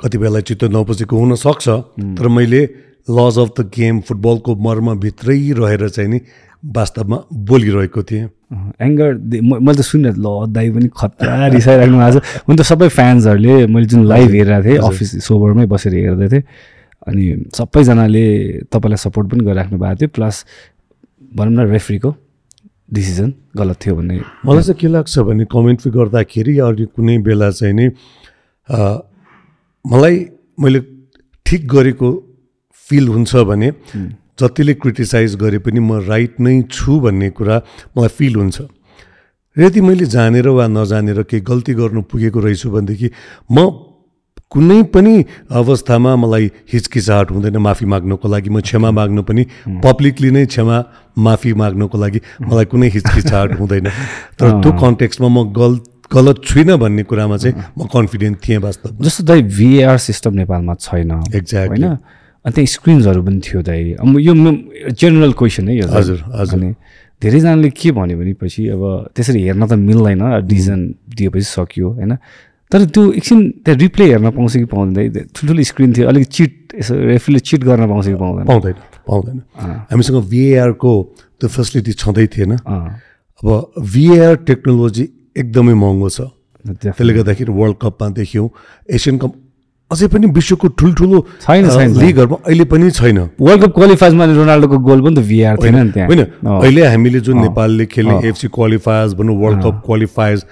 कति बेला चित्त नबुझेको हुनसक्छ तर मैले लज अफ द गेम फुटबलको मर्मभित्रै रहेर चाहिँ नि वास्तवमा बोलिरहेको थिएँ एङ्गर मैले त सुने ल दाइ पनि खतरा रिसाइराख्नु भएको छ हुन त सबै फ्यान्सहरूले मैले जुन लाइभ हेरेको थिएँ अफिस सोभरमै बसेर हेर्दै थिएँ अनि सबैजनाले तपाईँलाई सपोर्ट पनि गरिराख्नु भएको थियो प्लस भनौँ न रेफ्रीको डिसिजन गलत थियो भन्ने मलाई चाहिँ के लाग्छ भने कमेन्ट्री गर्दाखेरि या अरू कुनै बेला चाहिँ नि मैले ठिक गरेको फिल हुन्छ भने जतिले क्रिटिसाइज गरे पनि म राइट नै छु भन्ने कुरा मलाई फिल हुन्छ यदि मैले जानेर वा नजानेर केही गल्ती गर्नु पुगेको रहेछु भनेदेखि म कुनै पनि अवस्थामा मलाई हिचकिचाहट हुँदैन माफी माग्नको लागि म क्षमा माग्नु पनि पब्लिकली नै माफी माग्नको लागि मलाई कुनै हिचकिचाहट हुँदैन तर त्यो कन्टेक्स्टमा म गलत छुइनँ भन्ने कुरामा चाहिँ म कन्फिडेन्ट थिएँ वास्तवमा जस्तो दाइ VAR सिस्टम नेपालमा छैन एक्ज्याक्टली होइन अनि त्यहाँ स्क्रिन्सहरू पनि थियो दाइ अब यो जेनरल क्वेसन है यो हजुर हजुर अनि धेरैजनाले के भन्यो भने पछि अब त्यसरी हेर्न त मिल्दैन डिसिजन दिएपछि सकियो होइन तर त्यो एकछिन त्यहाँ रिप्ले हेर्न पाउँछ कि पाउँदैन ठुल्ठुलो स्क्रिन थियो अलिक चिट यसो रेफ्रीले चिट गर्न पाउँछ कि पाउँदैन हामीसँग VAR को त्यो फेसिलिटी छँदै थिएन अब VAR टेक्नोलोजी एकदमै महँगो छ त्यसले गर्दाखेरि वर्ल्ड कपमा देख्यौँ एसियन कप अझै पनि विश्वको ठुल्ठुलो लिगहरूमा अहिले पनि छैन वर्ल्ड कप क्वालिफायर्समा रोनाल्डोको गोल पनि त VAR थिएन नि त्यहाँ होइन अहिले हामीले जुन नेपालले खेल्ने FC क्वालिफायर्स भनौँ वर्ल्ड कप क्वालिफायर्स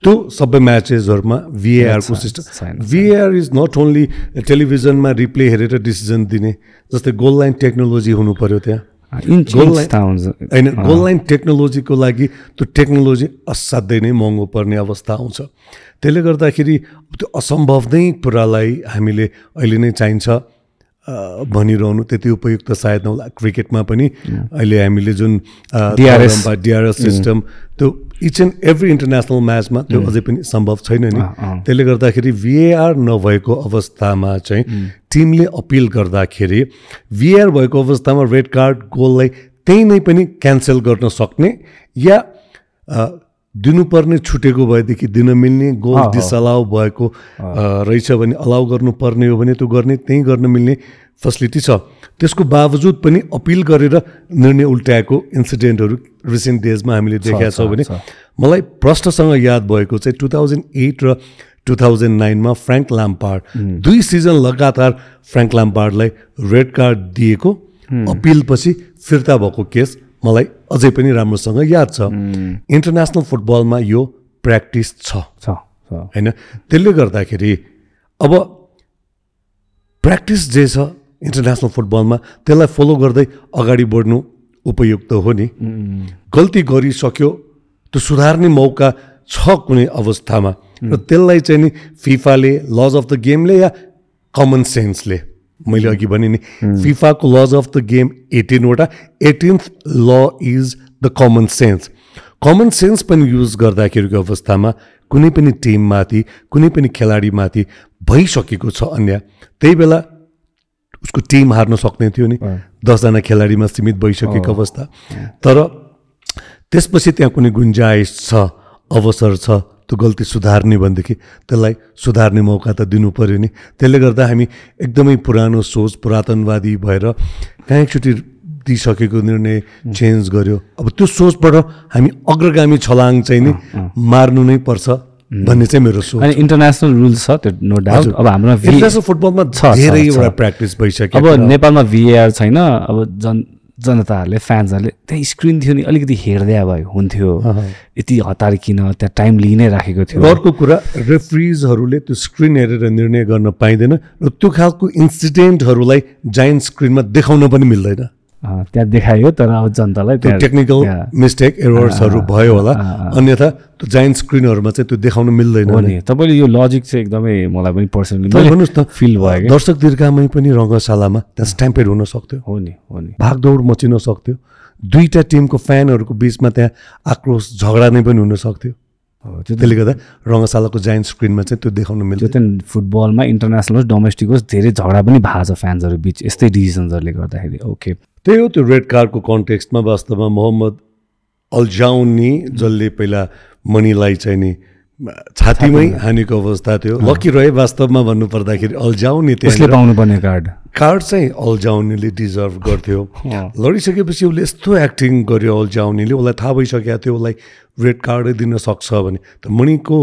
त्यो सबै म्याचेसहरूमा VAR को system VAR is not only टेलिभिजनमा रिप्ले हेरेर डिसिजन दिने जस्तै गोल लाइन टेक्नोलोजी हुनु पर्यो त्यहाँ होइन गोल लाइन टेक्नोलोजीको लागि त्यो टेक्नोलोजी असाध्यै नै महँगो पर्ने अवस्था आउँछ त्यसले गर्दाखेरि त्यो असम्भव नै कुरालाई हामीले अहिले नै चाहिन्छ भनिरहनु त्यति उपयुक्त सायद नहोला क्रिकेटमा पनि अहिले हामीले जुन DRS सिस्टम त्यो इच एन्ड एभ्री इन्टरनेसनल म्याचमा त्यो अझै पनि सम्भव छैन नि त्यसले गर्दाखेरि VAR नभएको अवस्थामा चाहिँ टिमले अपिल गर्दाखेरि VAR भएको अवस्थामा रेड कार्ड गोललाई त्यही नै पनि क्यान्सल गर्न सक्ने या दिनुपर्ने छुटेको भएदेखि दिन मिल्ने गोल डिसअलाउ भएको रहेछ भने अलाउ गर्नुपर्ने हो भने त्यो गर्ने त्यही गर्न मिल्ने फेसिलिटी छ त्यसको बावजुद पनि अपिल गरेर निर्णय उल्टाएको इन्सिडेन्टहरू रिसेन्ट डेजमा हामीले देखेका छौँ भने मलाई प्रष्टसँग याद भएको चाहिँ 2008 र 2009मा फ्र्याङ्क ल्याम्पार्ड 2 सिजन लगातार फ्र्याङ्क ल्याम्पार्डलाई रेड कार्ड दिएको अपिलपछि फिर्ता भएको केस मलाई अझै पनि राम्रोसँग याद छ इन्टरनेसनल फुटबलमा यो प्र्याक्टिस छ होइन त्यसले गर्दाखेरि अब प्र्याक्टिस जे छ इन्टरनेसनल फुटबलमा त्यसलाई फलो गर्दै अगाडि बढ्नु उपयुक्त हो नि गल्ती गरिसक्यो त्यो सुधार्ने मौका छ कुनै अवस्थामा र त्यसलाई चाहिँ नि फिफाले लज अफ द गेमले या कमन सेन्सले मैले अघि भने नि फिफाको लज अफ द गेम 18 वटा 18th law is the common sense पनि युज गर्दाखेरिको अवस्थामा कुनै पनि टिममाथि कुनै पनि खेलाडीमाथि भइसकेको छ अन्याय त्यही बेला उसको टिम हार्न सक्ने थियो नि 10 जना खेलाडीमा सीमित भइसकेको अवस्था तर त्यसपछि त्यहाँ कुनै गुन्जाइस छ अवसर छ त्यो गल्ती सुधार्ने भनेदेखि त्यसलाई सुधार्ने मौका त दिनु पर्यो नि त्यसले गर्दा हामी एकदमै पुरानो सोच पुरातनवादी भएर कहाँ एकचोटि दिइसकेको निर्णय चेन्ज गर्यो अब त्यो सोचबाट हामी अग्रगामी छलाङ चाहिँ नि मार्नु नै पर्छ भन्ने चाहिँ मेरो सोच अनि इन्टरनेसनल रुल्स छ त्यो नो डाउट अब हाम्रोमा इन्टरनेसनल फुटबलमा धेरैवटा प्र्याक्टिस भइसक्यो अब नेपालमा VAR छैन अब जनताहरूले फ्यान्सहरूले त्यहाँ स्क्रिन थियो नि अलिकति हेर्दै भए हुन्थ्यो यति हतार किन त्यहाँ टाइम लिइ नै राखेको थियो अर्को कुरा रेफ्रिजहरूले त्यो स्क्रिन हेरेर निर्णय गर्न पाइँदैन र त्यो खालको इन्सिडेन्टहरूलाई जायन्ट स्क्रिनमा देखाउन पनि मिल्दैन त्यहाँ देखायो तर अब जनतालाई त्यो टेक्निकल मिस्टेक एरर्सहरू भयो होला अन्यथा त्यो जायन्ट स्क्रिनहरूमा चाहिँ त्यो देखाउन मिल्दैन हो नि तपाईले यो लजिक चाहिँ एकदमै मलाई पनि पर्सनली भन्नुहोस् न फिल भयो कि दर्शक दीर्घामै पनि रङ्गशालामा त्यहाँ स्ट्याम्पेड हुन सक्थ्यो हो नि भागदौड मचिन सक्थ्यो दुईटा टिमको फ्यानहरूको बिचमा त्यहाँ आक्रोश झगडा नै पनि हुन सक्थ्यो त्यसले गर्दा रङ्गशालाको जायन्ट स्क्रिनमा चाहिँ त्यो देखाउन मिल्छ त्यो फुटबलमा इन्टरनेसनल होस् डोमेस्टिक होस् धेरै झगडा पनि भएको छ फ्यान्सहरू बिच यस्तै डिसिजन्सहरूले गर्दाखेरि ओके त्यही हो त्यो रेड कार्डको कन्टेक्स्टमा वास्तवमा मोहम्मद अल्जाउनी जसले पहिला मणिलाई चाहिँ नि छातीमै हानेको अवस्था थियो लकी रहे वास्तवमा भन्नुपर्दाखेरि अल्जाउनी त्यसले पाउनुपर्ने कार्ड चाहिँ अल्जाउनीले डिजर्भ गर्थ्यो लडिसकेपछि उसले यस्तो एक्टिङ गर्यो अल्जाउनीले उसलाई थाहा भइसकेको थियो उसलाई रेड कार्डै दिन सक्छ भने त मणिको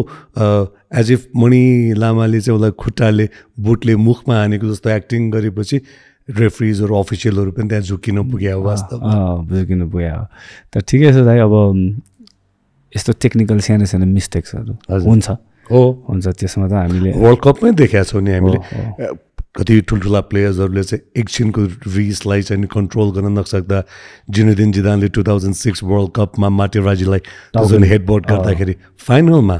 एज इफ मणि लामाले चाहिँ उसलाई खुट्टाले बुटले मुखमा हानेको जस्तो एक्टिङ गरेपछि रेफ्रिजहरू अफिसियलहरू पनि त्यहाँ झुकिन पुग्यो वास्तवमा झुकिनु पुग्यो त ठिकै छ दाइ अब यस्तो टेक्निकल सानो सानो मिस्टेक्सहरू हुन्छ त्यसमा त हामीले वर्ल्ड कपमै देखाएको छौँ नि हामीले कति ठुल्ठुला प्लेयर्सहरूले चाहिँ एकछिनको रिसलाई चाहिँ कन्ट्रोल गर्न नसक्दा जिनेदिन जिदानले 2006 वर्ल्ड कपमा माटेराजीलाई जुन हेडबोर्ड गर्दाखेरि फाइनलमा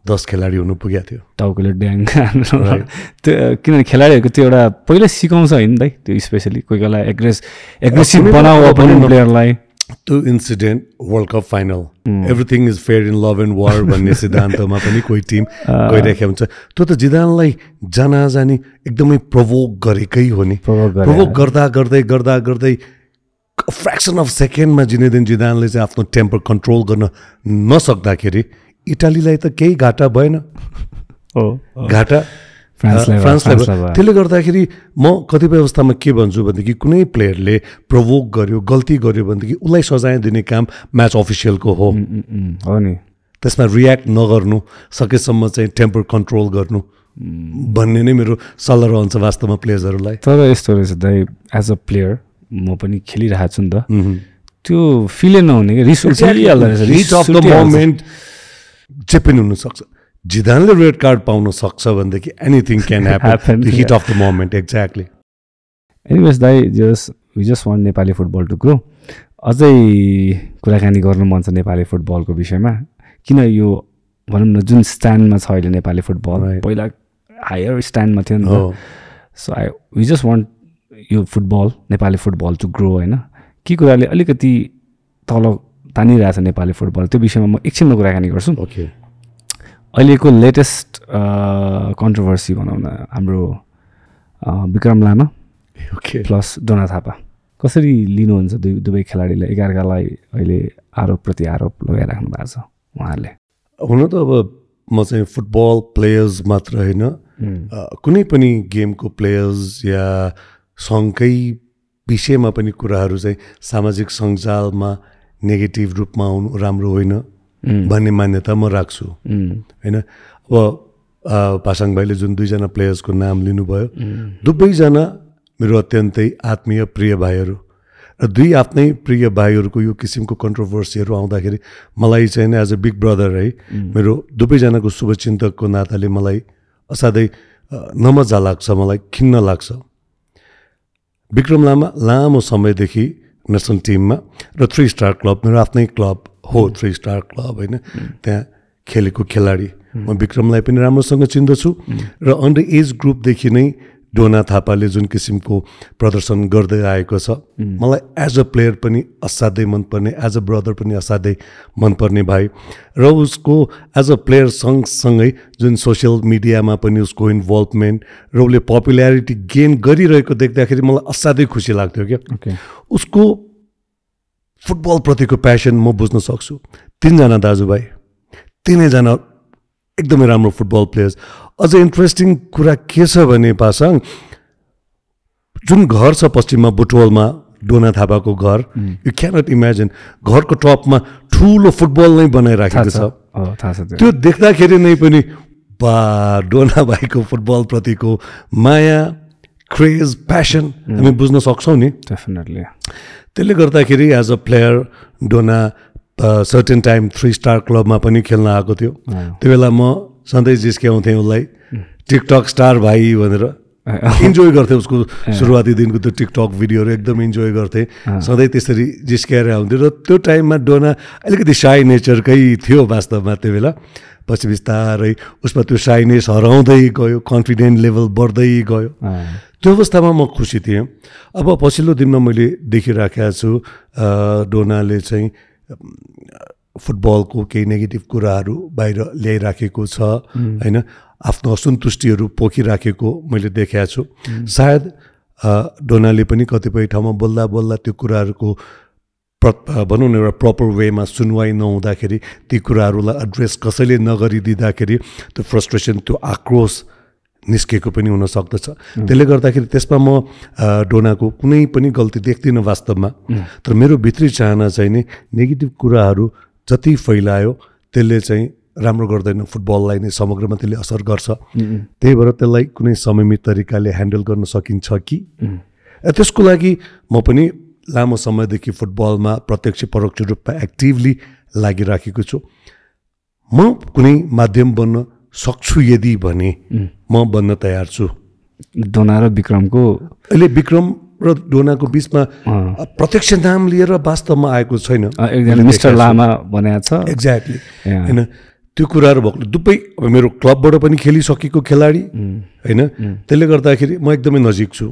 10 खेलाडी हुनु पुगेको थियो टाउकोले ड्याङ त्यो किनभने खेलाडीहरूको त्यो एउटा पहिला सिकाउँछ होइन दाइ त्यो स्पेसली कोही बेला एग्रेसिभ बनाऊ अपोनेन्ट प्लेयरलाई त्यो incident world cup final everything is fair in love and war भन्ने सिद्धान्तमा पनि कोही टिम गइरहेको हुन्छ त्यो त जिदानलाई जानी एकदमै प्रोभोक गरेकै हो नि प्रोभोक गर्दा गर्दै फ्र्याक्सन अफ सेकेन्डमा जिनेदिन जिदानले चाहिँ आफ्नो टेम्पर कन्ट्रोल गर्न नसक्दाखेरि इटालीलाई त केही घाटा भएन घाटा फ्रान्सलाई त्यसले गर्दाखेरि म कतिपय अवस्थामा के भन्छु भनेदेखि कुनै प्लेयरले प्रोभोक गर्यो गल्ती गर्यो भनेदेखि उसलाई सजाय दिने काम म्याच अफिसियलको हो नि त्यसमा रियाक्ट नगर्नु सकेसम्म चाहिँ टेम्पर कन्ट्रोल गर्नु भन्ने नै मेरो सल्लाह रहन्छ वास्तवमा प्लेयर्सहरूलाई तर यस्तो रहेछ दाइ एज अ प्लेयर म पनि खेलिरहेको छु नि त त्यो फिलै नहुने कि रिस मोमेन्ट जे पनि हुनसक्छ जिदानले रेड कार्ड पाउन सक्छ भनेदेखि anything can happen the heat of the moment exactly anyways दाइ we just want Nepali football to grow अझै कुराकानी गर्नु मन छ नेपाली फुटबलको विषयमा किन यो भनौँ न जुन स्ट्यान्डमा छ अहिले नेपाली फुटबल पहिला हायर स्ट्यान्डमा थियो नि त सो वी जस्ट वान्ट यो football Nepali football to grow होइन के कुराले अलिकति तल तानिरहेछ नेपाली फुटबल त्यो विषयमा म एकछिनमा कुराकानी गर्छु ओके अहिलेको लेटेस्ट कन्ट्रोभर्सी भनौँ न हाम्रो विक्रम लामा प्लस डोना थापा कसरी लिनुहुन्छ दुवै खेलाडीलाई एकाअर्कालाई अहिले आरोप प्रति आरोप लगाइराख्नु भएको छ उहाँहरूले हुन त अब म चाहिँ फुटबल प्लेयर्स मात्र होइन कुनै पनि गेमको प्लेयर्स या सङ्घकै विषयमा पनि कुराहरू चाहिँ सामाजिक सञ्जालमा नेगेटिभ रूपमा आउनु राम्रो होइन भन्ने मान्यता म राख्छु होइन अब पासाङ भाइले जुन दुईजना प्लेयर्सको नाम लिनुभयो दुवैजना मेरो अत्यन्तै आत्मीय प्रिय भाइहरू र दुई आफ्नै प्रिय भाइहरूको यो किसिमको कन्ट्रोभर्सीहरू आउँदाखेरि मलाई चाहिँ एज अ बिग ब्रदर है मेरो दुवैजनाको शुभचिन्तकको नाताले मलाई असाध्यै नमजा लाग्छ मलाई खिन्न लाग्छ विक्रम लामा लामो समयदेखि नेसनल टिममा र 3 स्टार क्लब मेरो आफ्नै क्लब हो 3 स्टार क्लब होइन त्यहाँ खेलेको खेलाडी म विक्रमलाई पनि राम्रोसँग चिन्दछु र अन्डर एज ग्रुपदेखि नै डोना थापाले जुन किसिमको प्रदर्शन गर्दै आएको छ मलाई एज अ प्लेयर पनि असाध्यै मनपर्ने एज अ ब्रदर पनि असाध्यै मनपर्ने भाइ र उसको एज अ प्लेयर सँगसँगै जुन सोसियल मिडियामा पनि उसको इन्भल्भमेन्ट र उसले पपुल्यारिटी गेन गरिरहेको देख्दाखेरि मलाई असाध्यै खुसी लाग्थ्यो क्या उसको फुटबलप्रतिको प्यासन म बुझ्न सक्छु 3 जना दाजुभाइ 3 जना एकदमै राम्रो फुटबल प्लेयर्स अझ इन्ट्रेस्टिङ कुरा के छ भने पासाङ जुन घर छ पश्चिममा बुटवलमा डोना थापाको घर यु क्यानट इमेजिन घरको टपमा ठुलो फुटबल नै बनाइराखेको छ त्यो देख्दाखेरि नै पनि बा डोना भाइको फुटबल प्रतिको माया क्रेज प्यासन हामी बुझ्न सक्छौँ नि डेफिनेटली त्यसले गर्दाखेरि एज अ प्लेयर डोना सर्टेन टाइम 3 स्टार क्लबमा पनि खेल्न आएको थियो त्यो बेला म सधैँ जिस्क्याउँथेँ उसलाई टिकटक स्टार भाइ भनेर इन्जोय गर्थेँ उसको सुरुवाती दिनको त्यो टिकटक भिडियोहरू एकदम इन्जोय गर्थेँ सधैँ त्यसरी जिस्क्याएर आउँथ्यो र त्यो टाइममा डोना अलिकति साई नेचरकै थियो वास्तवमा त्यो बेला पछि बिस्तारै उसमा त्यो साइनेस हराउँदै गयो कन्फिडेन्ट लेभल बढ्दै गयो त्यो अवस्थामा म खुसी थिएँ अब पछिल्लो दिनमा मैले देखिराखेको छु डोनाले चाहिँ फुटबलको केही नेगेटिभ कुराहरू बाहिर ल्याइराखेको छ होइन आफ्नो असन्तुष्टिहरू पोखिराखेको मैले देखेको छु सायद डोनाले पनि कतिपय ठाउँमा बोल्दा बोल्दा त्यो कुराहरूको भनौँ न एउटा प्रपर वेमा सुनवाई नहुँदाखेरि ती कुराहरूलाई एड्रेस कसैले नगरिदिँदाखेरि त्यो फ्रस्ट्रेसन त्यो आक्रोश निस्केको पनि हुन सक्दछ त्यसले गर्दाखेरि त्यसमा म डोनाको कुनै पनि गल्ती देख्दिनँ वास्तवमा तर मेरो भित्री चाहना चाहिँ नि नेगेटिभ कुराहरू जति फैलायो त्यसले चाहिँ राम्रो गर्दैन फुटबललाई नै समग्रमा त्यसले असर गर्छ त्यही भएर त्यसलाई कुनै संयमित तरिकाले ह्यान्डल गर्न सकिन्छ कि त्यसको लागि म पनि लामो समयदेखि फुटबलमा प्रत्यक्ष परोक्ष रूपमा एक्टिभली लागिराखेको छु म कुनै माध्यम बन्न सक्छु यदि भने म बन्न तयार छु डोना र विक्रमको अहिले विक्रम र डोनाको बिचमा प्रत्यक्ष नाम लिएर वास्तवमा आएको छैन एकजना मिस्टर लामा भनेको छ एक्ज्याक्टली होइन त्यो कुराहरू भएको दुवै अब मेरो क्लबबाट पनि खेलिसकेको खेलाडी होइन त्यसले गर्दाखेरि म एकदमै नजिक छु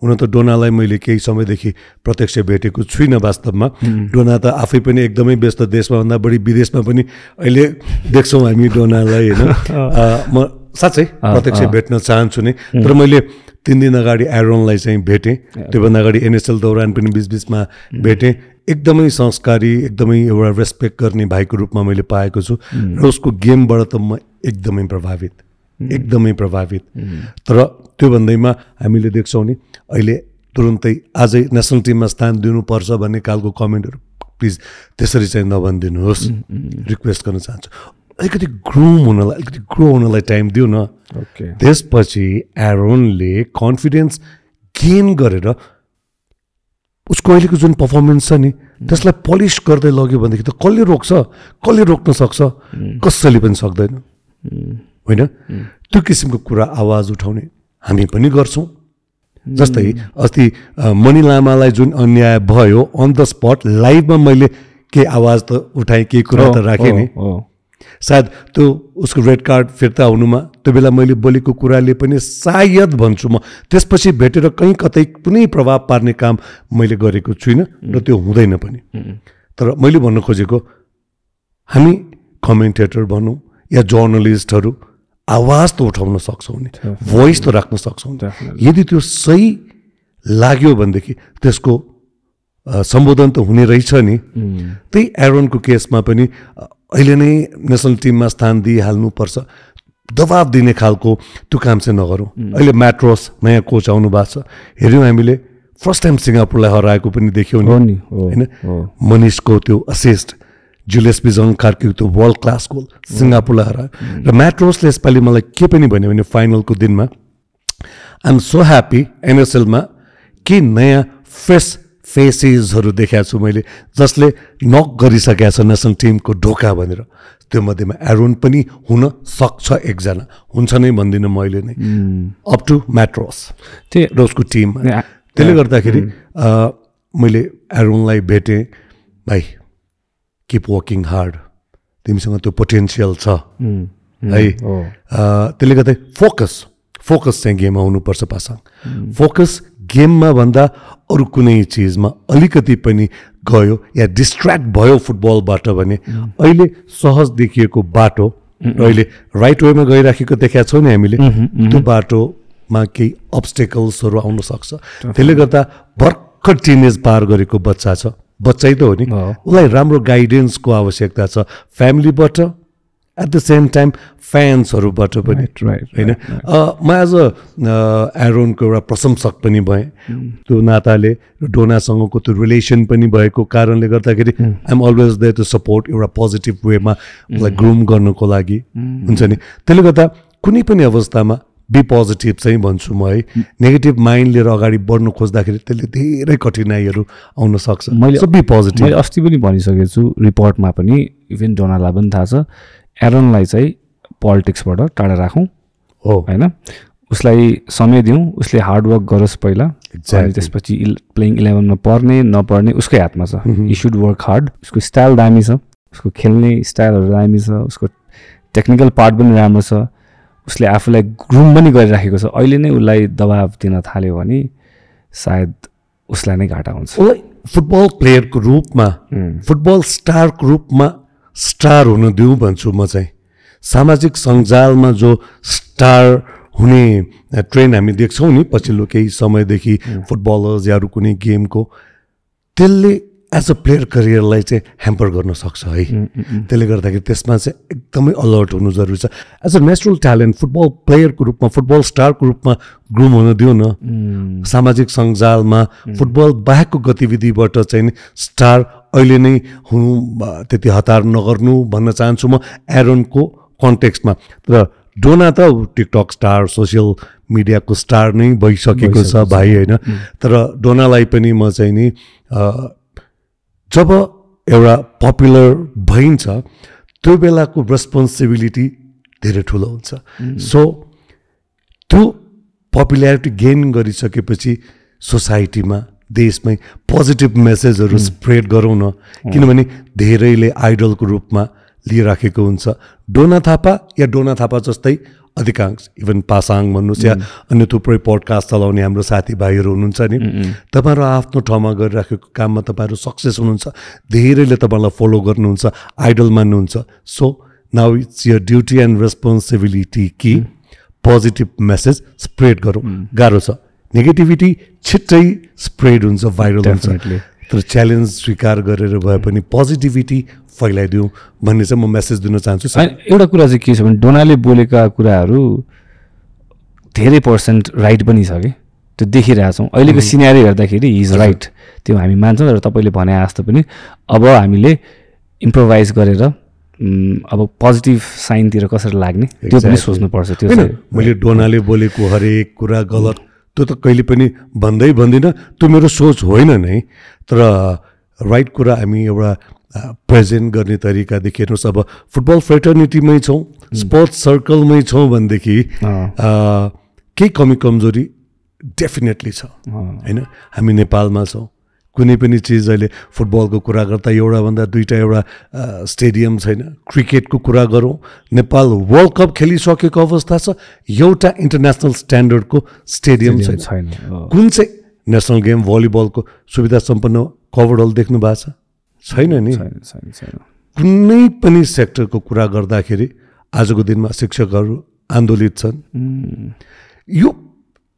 हुन त डोनालाई मैले केही समयदेखि प्रत्यक्ष भेटेको छुइनँ वास्तवमा डोना त आफै पनि एकदमै व्यस्त देशमा भन्दा बढी विदेशमा पनि अहिले देख्छौँ हामी डोनालाई होइन म साँच्चै प्रत्यक्ष भेट्न चाहन्छु नै तर मैले 3 दिन अगाडि एरोनलाई चाहिँ भेटेँ त्योभन्दा अगाडि एनएसएल दौरान पनि बिचबिचमा भेटेँ एकदमै संस्कारी एकदमै एउटा रेस्पेक्ट गर्ने भाइको रूपमा मैले पाएको छु र उसको गेमबाट त म एकदमै प्रभावित तर त्यो भन्दैमा हामीले देख्छौँ नि अहिले तुरुन्तै आजै नेसनल टिममा स्थान दिनुपर्छ भन्ने खालको कमेन्टहरू प्लिज त्यसरी चाहिँ नभनिदिनुहोस् रिक्वेस्ट गर्न चाहन्छु अलिकति ग्रो हुनलाई टाइम दिउ न त्यसपछि एरोनले कन्फिडेन्स गेन गरेर उसको अहिलेको जुन पर्फर्मेन्स छ नि त्यसलाई पलिस गर्दै लग्यो भनेदेखि त कसले रोक्छ कसले रोक्न सक्छ कसैले पनि सक्दैन होइन त्यो किसिमको कुरा आवाज उठाउने हामी पनि गर्छौँ जस्तै अस्ति मणि लामालाई जुन अन्याय भयो अन द स्पट लाइभमा मैले केही आवाज त उठाएँ केही कुरा त राखेँ नि सायद त्यो उसको रेड कार्ड फिर्ता हुनुमा त्यो बेला मैले बोलेको कुराले पनि सायद भन्छु म त्यसपछि भेटेर कहीँ कतै कुनै प्रभाव पार्ने काम मैले गरेको छुइनँ र त्यो हुँदैन पनि तर मैले भन्न खोजेको हामी कमेन्टेटर भनौँ या जर्नलिस्टहरू आवाज त उठाउन सक्छौँ नि भोइस त राख्न सक्छौँ यदि त्यो सही लाग्यो भनेदेखि त्यसको सम्बोधन त हुने रहेछ नि त्यही एरोनको केसमा पनि अहिले नै नेसनल टिममा स्थान दिइहाल्नुपर्छ दबाब दिने खालको त्यो काम चाहिँ नगरौँ अहिले म्याट्रोस नयाँ कोच आउनु भएको छ हेऱ्यौँ हामीले फर्स्ट टाइम सिङ्गापुरलाई हराएको पनि देख्यौँ नि होइन मनिषको त्यो असिस्ट जुलियस बिजङ कार्कीको त्यो वर्ल्ड क्लास गोल सिङ्गापुरलाई हरायो र म्याट्रोसले यसपालि मलाई के पनि भन्यो भने फाइनलको दिनमा आइ एम सो ह्याप्पी एनएसएलमा के नयाँ फ्रेस फेसेसहरू देखाएको छु मैले जसले नक गरिसकेको छ नेसनल टिमको ढोका भनेर त्यो मध्येमा एरोन पनि हुन सक्छ एकजना हुन्छ नै भन्दिनँ मैले नै अप टु म्याट्रोस र उसको टिममा त्यसले गर्दाखेरि मैले एरोनलाई भेटेँ भाइ किप वर्किङ हार्ड तिमीसँग त्यो पोटेन्सियल छ है त्यसले गर्दा फोकस चाहिँ गेममा हुनुपर्छ पासाङ फोकस गेममा भन्दा अरू कुनै चिजमा अलिकति पनि गयो या डिस्ट्र्याक्ट भयो फुटबलबाट भने अहिले सहज देखिएको बाटो अहिले राइट वेमा गइराखेको देखाएको छौँ नि हामीले त्यो बाटोमा केही अब्स्टेकल्सहरू आउन सक्छ त्यसले गर्दा भर्खर टिनेज पार गरेको बच्चा छ बच्चै त हो नि उसलाई राम्रो गाइडेन्सको आवश्यकता छ फ्यामिलीबाट एट द सेम टाइम फ्यान्सहरूबाट पनि होइन म एज एरोनको एउटा प्रशंसक पनि भएँ त्यो नाताले डोनासँगको त्यो रिलेसन पनि भएको कारणले गर्दाखेरि I'm always there to support एउटा पोजिटिभ वेमा उसलाई ग्रुम गर्नको लागि हुन्छ नि त्यसले गर्दा कुनै पनि अवस्थामा बी पोजिटिभ चाहिँ भन्छु म है नेगेटिभ माइन्ड लिएर अगाडि बढ्नु खोज्दाखेरि त्यसले धेरै कठिनाइहरू आउन सक्छ बी पोजिटिभ मैले अस्ति पनि भनिसकेको छु रिपोर्टमा पनि इभन डोनालाई पनि थाहा छ एरोनलाई चाहिँ पोलिटिक्सबाट टाढा राखौँ होइन उसलाई समय दिउँ उसले हार्डवर्क गरोस् पहिला अनि त्यसपछि प्लेइङ 11 मा पर्ने नपर्ने उसकै हातमा छ ही सुड वर्क हार्ड उसको स्टाइल दामी छ उसको खेल्ने स्टाइलहरू दामी छ उसको टेक्निकल पार्ट पनि राम्रो छ उसले आफूलाई ग्रुम पनि गरिराखेको छ अहिले नै उसलाई दबाब दिन थाल्यो भने सायद उसलाई नै घाटा हुन्छ उसलाई फुटबल प्लेयरको रूपमा फुटबल स्टारको रूपमा स्टार हुन दिउँ भन्छु म चाहिँ सामाजिक सञ्जालमा जो स्टार हुने ट्रेन्ड हामी देख्छौँ नि पछिल्लो केही समयदेखि फुटबलर्स या कुनै गेमको त्यसले एज अ प्लेयर करियरलाई चाहिँ ह्याम्पर गर्न सक्छ है त्यसले गर्दाखेरि त्यसमा चाहिँ एकदमै अलर्ट हुनु जरुरी छ as a natural talent football प्लेयरको रूपमा फुटबल स्टारको रूपमा ग्रुम हुन दिउँ न सामाजिक सञ्जालमा फुटबल बाहेकको गतिविधिबाट चाहिँ स्टार अहिले नै हुनु त्यति हतार नगर्नु भन्न चाहन्छु म एरोनको कन्टेक्स्टमा र डोना त टिकटक स्टार सोसियल मिडियाको स्टार नै भइसकेको छ भाइ होइन तर डोनालाई पनि म चाहिँ नि जब एउटा पपुलर भइन्छ त्यो बेलाको रेस्पोन्सिबिलिटी धेरै ठुलो हुन्छ सो त्यो पपुल्यारिटी गेन गरिसकेपछि सोसाइटीमा देशमै पोजिटिभ मेसेजहरू स्प्रेड गरौँ न किनभने धेरैले आइडलको रूपमा लिइराखेको हुन्छ डोना थापा या डोना थापा जस्तै अधिकांश इभन पासाङ भन्नुहोस् या अन्य थुप्रै पोडकास्ट चलाउने हाम्रो साथीभाइहरू हुनुहुन्छ नि तपाईँहरू आफ्नो ठाउँमा गरिराखेको काममा तपाईँहरू सक्सेस हुनुहुन्छ धेरैले तपाईँलाई फलो गर्नुहुन्छ आइडल मान्नुहुन्छ so now it's your duty and responsibility कि पोजिटिभ मेसेज स्प्रेड गरौँ गाह्रो छ नेगेटिभिटी छिट्टै स्प्रेड हुन्छ भाइरल हुन्छ तर च्यालेन्ज स्वीकार गरेर भए पनि पोजिटिभिटी फैलाइदिउँ भन्ने चाहिँ म मेसेज दिन चाहन्छु एउटा कुरा चाहिँ के छ भने डोनाले बोलेका कुराहरू धेरै पर्सेन्ट राइट पनि छ कि त्यो देखिरहेछौँ अहिलेको सिनेरी हेर्दाखेरि हिज राइट त्यो हामी मान्छौँ तर तपाईँले भने जस्तो पनि अब हामीले इम्प्रोभाइज गरेर अब पोजिटिभ साइनतिर कसरी लाग्ने त्यो पनि सोच्नुपर्छ त्यो मैले डोनाले बोलेको हरेक कुरा गलत त्यो त कहिले पनि भन्दिनँ त्यो मेरो सोच होइन नै तर राइट कुरा हामी एउटा प्रेजेन्ट गर्ने तरिकादेखि हेर्नुहोस् अब फुटबल फ्रेटर्निटीमै छौँ स्पोर्ट्स सर्कलमै छौँ भनेदेखि केही कमी कमजोरी डेफिनेटली छ होइन हामी नेपालमा छौँ कुनै पनि चिज अहिले फुटबलको कुरा गर्दा एउटाभन्दा दुईवटा एउटा स्टेडियम छैन क्रिकेटको कुरा गरौँ नेपाल वर्ल्ड कप खेलिसकेको अवस्था छ एउटा इन्टरनेसनल स्ट्यान्डर्डको स्टेडियम छैन कुन चाहिँ नेसनल गेम भलिबलको सुविधा सम्पन्न कभर्ड हल देख्नु भएको छैन नि कुनै पनि सेक्टरको कुरा गर्दाखेरि आजको दिनमा शिक्षकहरू आन्दोलित छन् यो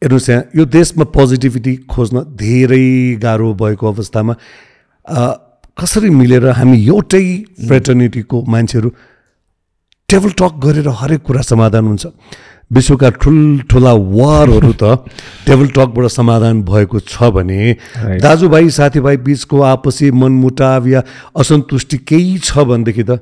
हेर्नुहोस् यहाँ यो देशमा पोजिटिभिटी खोज्न धेरै गाह्रो भएको अवस्थामा कसरी मिलेर हामी एउटै फ्रेटर्निटीको मान्छेहरू टेबल टक गरेर हरेक कुरा समाधान हुन्छ विश्वका ठुल्ठुला वारहरू त टेबल टकबाट समाधान भएको छ भने दाजुभाइ साथीभाइ बिचको आपसी मनमुटाव या असन्तुष्टि केही छ भनेदेखि त